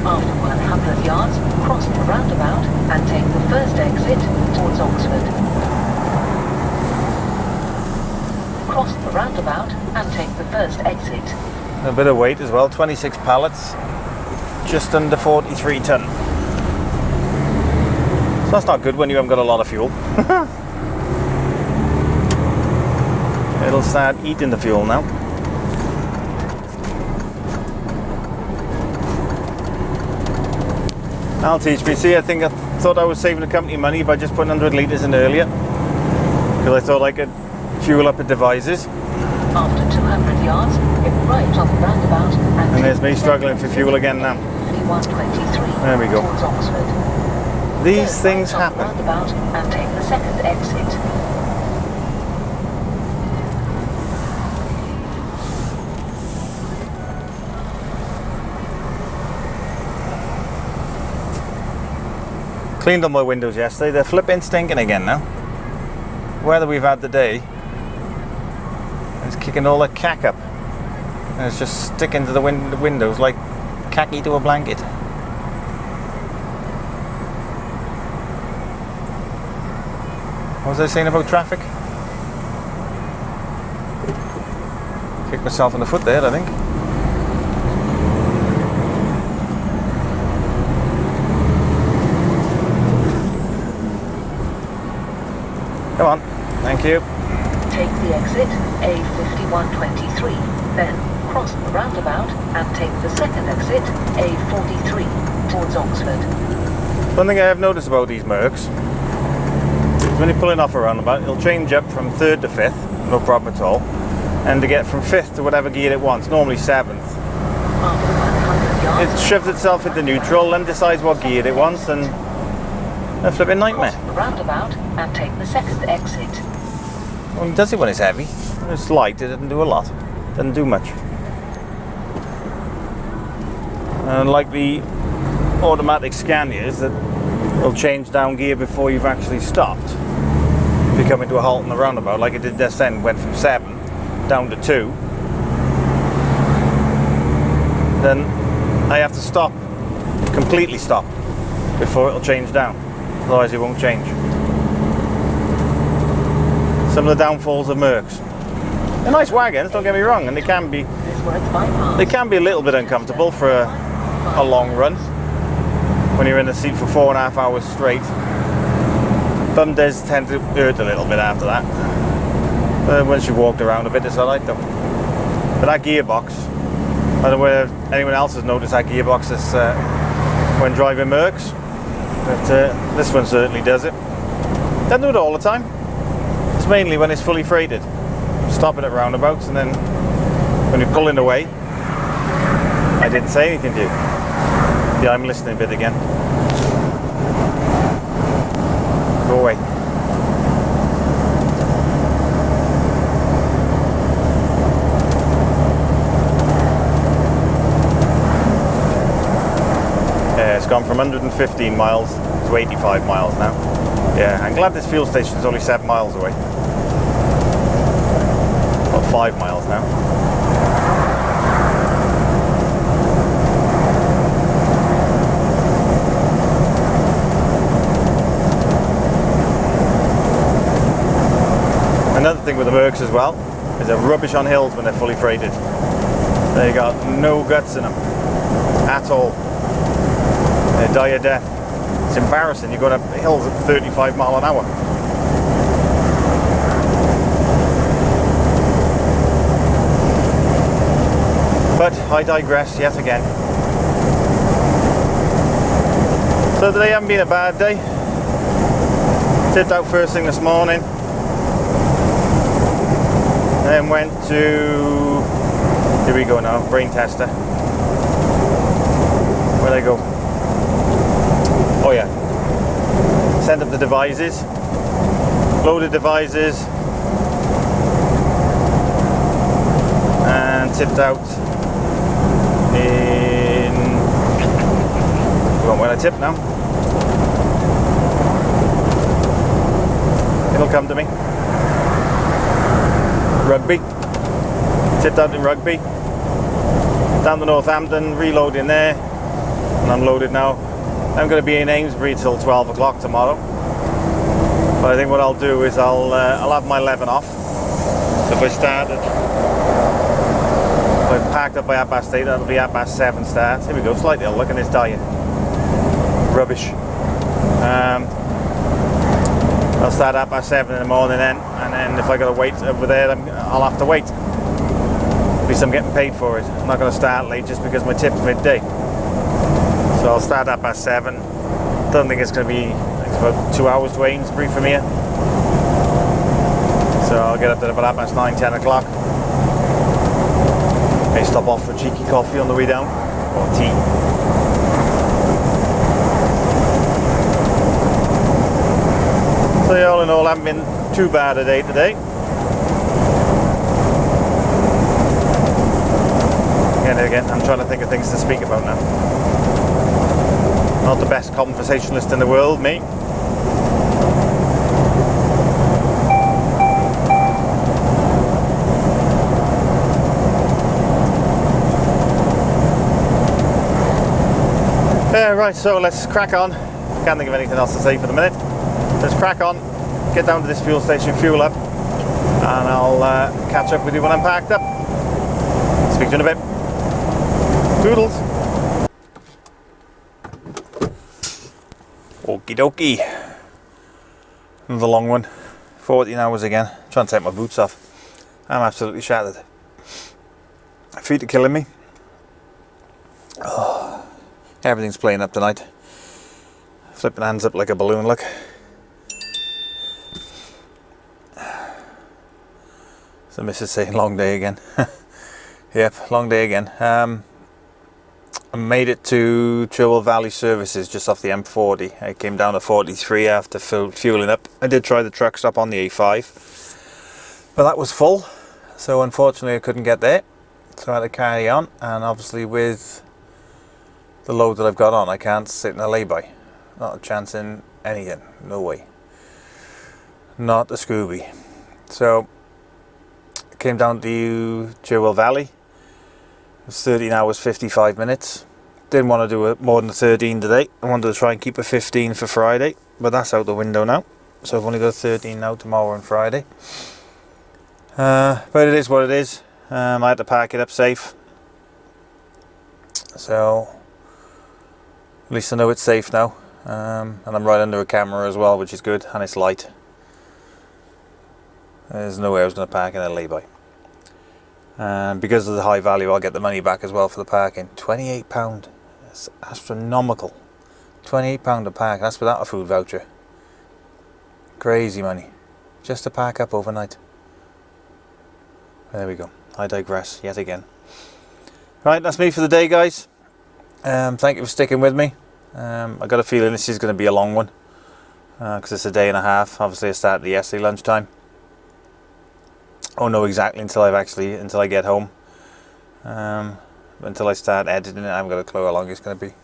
After 100 yards, cross the roundabout and take the first exit towards Oxford. Cross the roundabout and take the first exit. A bit of weight as well, 26 pallets, just under 43 tonne. So that's not good when you haven't got a lot of fuel. It'll start eating the fuel now. I'll teach me. See, I thought I was saving the company money by just putting 100 litres in earlier, because I thought I could fuel up at Devizes. After 200 yards, get right on the roundabout And there's me struggling for fuel again now. There we go. Towards Oxford. These things happen. Roundabout and take the second exit. Cleaned up my windows yesterday. They're flipping stinking again now. Weather we've had today is kicking all the cack up, and it's just sticking to the windows like khaki to a blanket. What was I saying about traffic? Kicked myself in the foot there, I think. Come on, thank you. Take the exit A5123, then cross the roundabout and take the second exit A43 towards Oxford. One thing I have noticed about these Mercs is when you're pulling off a roundabout, it'll change up from 3rd to 5th, no problem at all, and to get from 5th to whatever gear it wants, normally 7th. After 100 yards, It shoves itself into neutral, then decides what gear it wants, and a flipping nightmare. cross the roundabout and take the second exit. Well, it does it when it's heavy. When it's light, it doesn't do a lot. Doesn't do much. And like the automatic Scanias that will change down gear before you've actually stopped. If you come into a halt in the roundabout, like it did just then, went from 7 down to 2, then I have to stop, completely stop, before it'll change down. Otherwise it won't change. Some of the downfalls of Mercs. They're nice wagons, don't get me wrong, and they can be a little bit uncomfortable for a long run when you're in the seat for 4.5 hours straight. Bum does tend to hurt a little bit after that. But once you've walked around a bit, it's alright though. But that gearbox, I don't know whether anyone else has noticed that gearbox when driving Mercs, but this one certainly does it. Doesn't do it all the time. It's mainly when it's fully freighted. Stopping at roundabouts, and then when you're pulling away. I didn't say anything to you. Yeah, I'm listening a bit again. Go away. Yeah, it's gone from 115 miles to 85 miles now. Yeah, I'm glad this fuel station is only 7 miles away. About 5 miles now. Another thing with the Mercs as well is they're rubbish on hills when they're fully freighted. They got no guts in them at all. They die a death. It's embarrassing. You're going up hills at 35 mile an hour. But I digress yet again. So today hasn't been a bad day. Tipped out first thing this morning. Then went to, here we go now, brain tester. Where'd I go? Oh yeah. Sent up the devices. Loaded devices. And tipped out in, where I tip now. It'll come to me. Rugby. Tipped out in Rugby. Down to Northampton, reloading there. And unloaded now. I'm going to be in Amesbury till 12 o'clock tomorrow. But I think what I'll do is I'll have my 11 off. So if I started, if I packed up by 8:30, that'll be 7:30 start. Here we go, slightly ill, look at this diet. Rubbish. I'll start at 7:30 in the morning then, and then if I got to wait over there, I'll have to wait. At least I'm getting paid for it. I'm not going to start late just because my tip's midday. So I'll start at 7:30. Don't think it's going to be, it's about 2 hours to Amesbury from here. So I'll get up there about 9, 10 o'clock. May stop off for a cheeky coffee on the way down, or tea. So yeah, all in all, I haven't been too bad a day today. Again, I'm trying to think of things to speak about now. Not the best conversationalist in the world, me. Right, so let's crack on. Can't think of anything else to say for the minute. Let's crack on, get down to this fuel station, fuel up, and I'll catch up with you when I'm packed up. Speak to you in a bit. Toodles. Okie dokie. Another long one. 14 hours again. Trying to take my boots off. I'm absolutely shattered. Feet are killing me. Oh, everything's playing up tonight. Flipping hands up like a balloon, look. So Mrs. saying long day again. Yep, long day again. I made it to Cherwell Valley Services just off the M40. I came down to 43 after fueling up. I did try the truck stop on the A5, but that was full. So unfortunately I couldn't get there. So I had to carry on, and obviously with the load that I've got on, I can't sit in a lay-by. Not a chance in anything, no way. Not a Scooby. So I came down to Cherwell Valley. It was 13 hours 55 minutes. Didn't want to do it more than 13 today. I wanted to try and keep a 15 for Friday, but that's out the window now. So I've only got 13 now, tomorrow and Friday. But it is what it is. I had to pack it up safe. So at least I know it's safe now. And I'm right under a camera as well, which is good, and it's light. There's no way I was going to park in a lay-by. Because of the high value, I'll get the money back as well for the parking. £28. That's astronomical. £28 to park. That's without a food voucher. Crazy money. Just to park up overnight. There we go. I digress yet again. Right, that's me for the day, guys. Thank you for sticking with me. I got a feeling this is going to be a long one. Because it's a day and a half. Obviously I started yesterday lunchtime. I won't know exactly until I get home. Until I start editing it, I haven't got a clue how long it's going to be.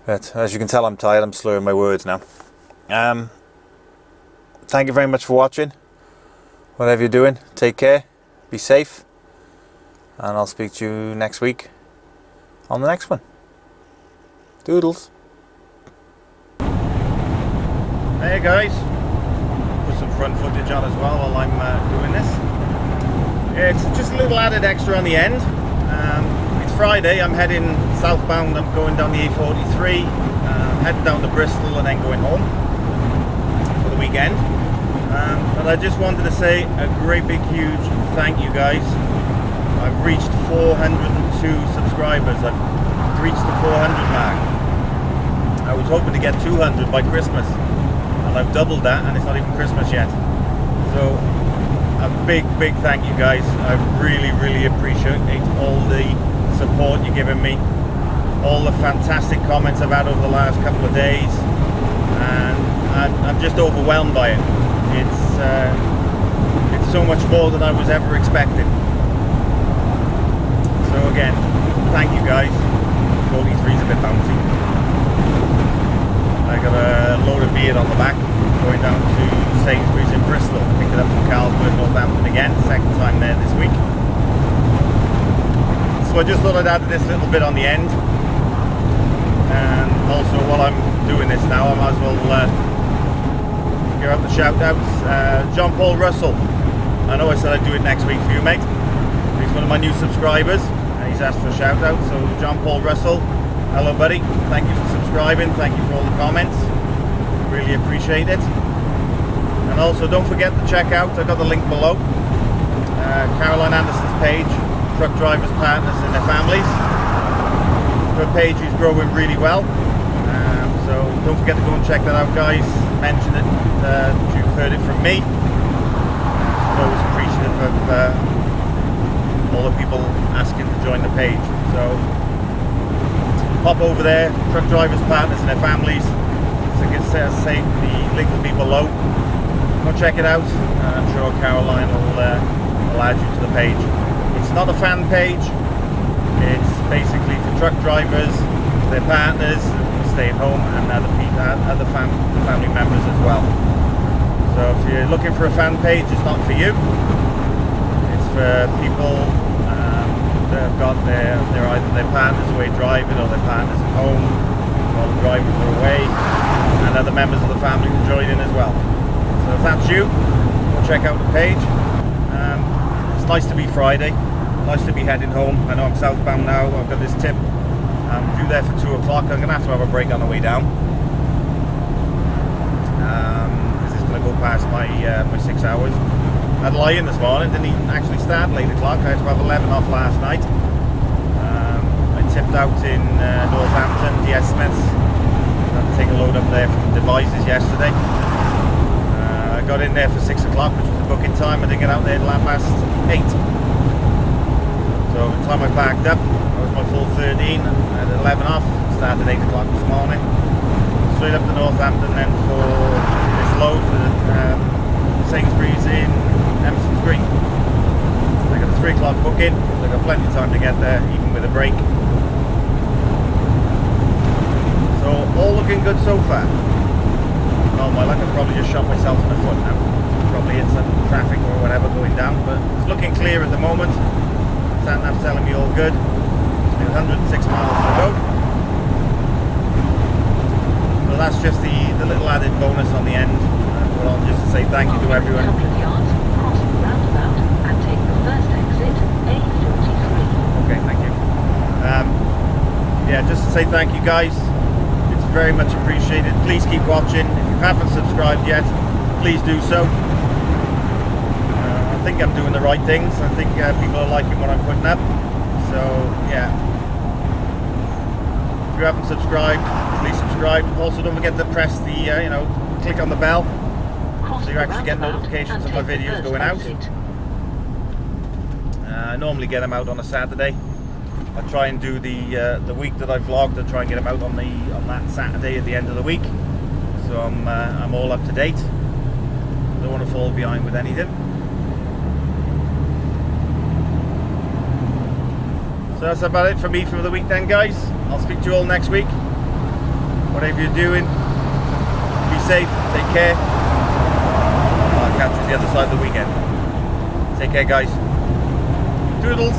But as you can tell, I'm tired. I'm slurring my words now. Thank you very much for watching. Whatever you're doing, take care, be safe, and I'll speak to you next week on the next one. Doodles. Hey guys. Put some front footage on as well while I'm doing this. It's just a little added extra on the end. Friday, I'm heading southbound. I'm going down the A43, heading down to Bristol and then going home for the weekend. But I just wanted to say a great big huge thank you guys. I've reached 402 subscribers. I've reached the 400 mark. I was hoping to get 200 by Christmas, and I've doubled that, and it's not even Christmas yet. So a big thank you guys. I really appreciate all the support you're giving me, all the fantastic comments I've had over the last couple of days, and I'm just overwhelmed by it. It's so much more than I was ever expecting. So again, thank you guys. 43's a bit bouncy. I got a load of beer on the back going down to Sainsbury's in Bristol. Picked it up from Carlsberg, Northampton again, second time there this week. So I just thought I'd add this little bit on the end. And also while I'm doing this now, I might as well give out the shout outs. John Paul Russell, I know I said I'd do it next week for you, mate. He's one of my new subscribers and he's asked for a shout out. So John Paul Russell, hello buddy, thank you for subscribing, thank you for all the comments, really appreciate it. And also don't forget to check out, I've got the link below, Caroline Anderson's page, Truck Drivers Partners and Their Families. Her page is growing really well, so don't forget to go and check that out guys. Mention it, you've heard it from me. I'm always appreciative of all the people asking to join the page. So pop over there, Truck Drivers Partners and Their Families. So I say the link will be below. Go check it out. I'm sure Caroline will add you to the page. It's not a fan page. It's basically for truck drivers, their partners, staying home, and other family members as well. So if you're looking for a fan page, it's not for you. It's for people that have got either their partners away driving or their partners at home while the drivers are away, and other members of the family can join in as well. So if that's you, go check out the page. It's nice to be Friday, nice to be heading home. I know I'm southbound now. I've got this tip. I'm due there for 2 o'clock. I'm going to have a break on the way down. This is going to go past my 6 hours. I had lie-in this morning, didn't even actually start at 8 o'clock. I had to have 11 off last night. I tipped out in Northampton, the Ellesmere. I had to take a load up there from Devices yesterday. I got in there for 6 o'clock, which was the booking time. I didn't get out there until past 8. So by the time I packed up, I was my full 13. I had 11 off, started at 8 o'clock this morning. Straight up to Northampton then for this load for Sainsbury's in Emerson's Green. I got a 3 o'clock booking, so I got plenty of time to get there, even with a break. So all looking good so far. Oh my luck, I've probably just shot myself in the foot now. Probably hit some traffic or whatever going down, but it's looking clear at the moment. Sat-nav's telling me all good. It's been 106 miles to go. So that's just the little added bonus on the end. Well, just to say thank you to everyone. 100 yards, cross the roundabout and take the first exit, A43. Okay, thank you. Yeah, just to say thank you guys. It's very much appreciated. Please keep watching. If you haven't subscribed yet, please do so. I think I'm doing the right things. I think people are liking what I'm putting up. So yeah, if you haven't subscribed, please subscribe. Also, don't forget to press the click on the bell, so you actually get notifications of my videos going out. I normally get them out on a Saturday. I try and do the week that I vlogged. I try and get them out on that Saturday at the end of the week. So I'm all up to date. Don't want to fall behind with anything. So that's about it for me for the week then, guys. I'll speak to you all next week. Whatever you're doing, be safe, take care. I'll catch you the other side of the weekend. Take care, guys. Toodles.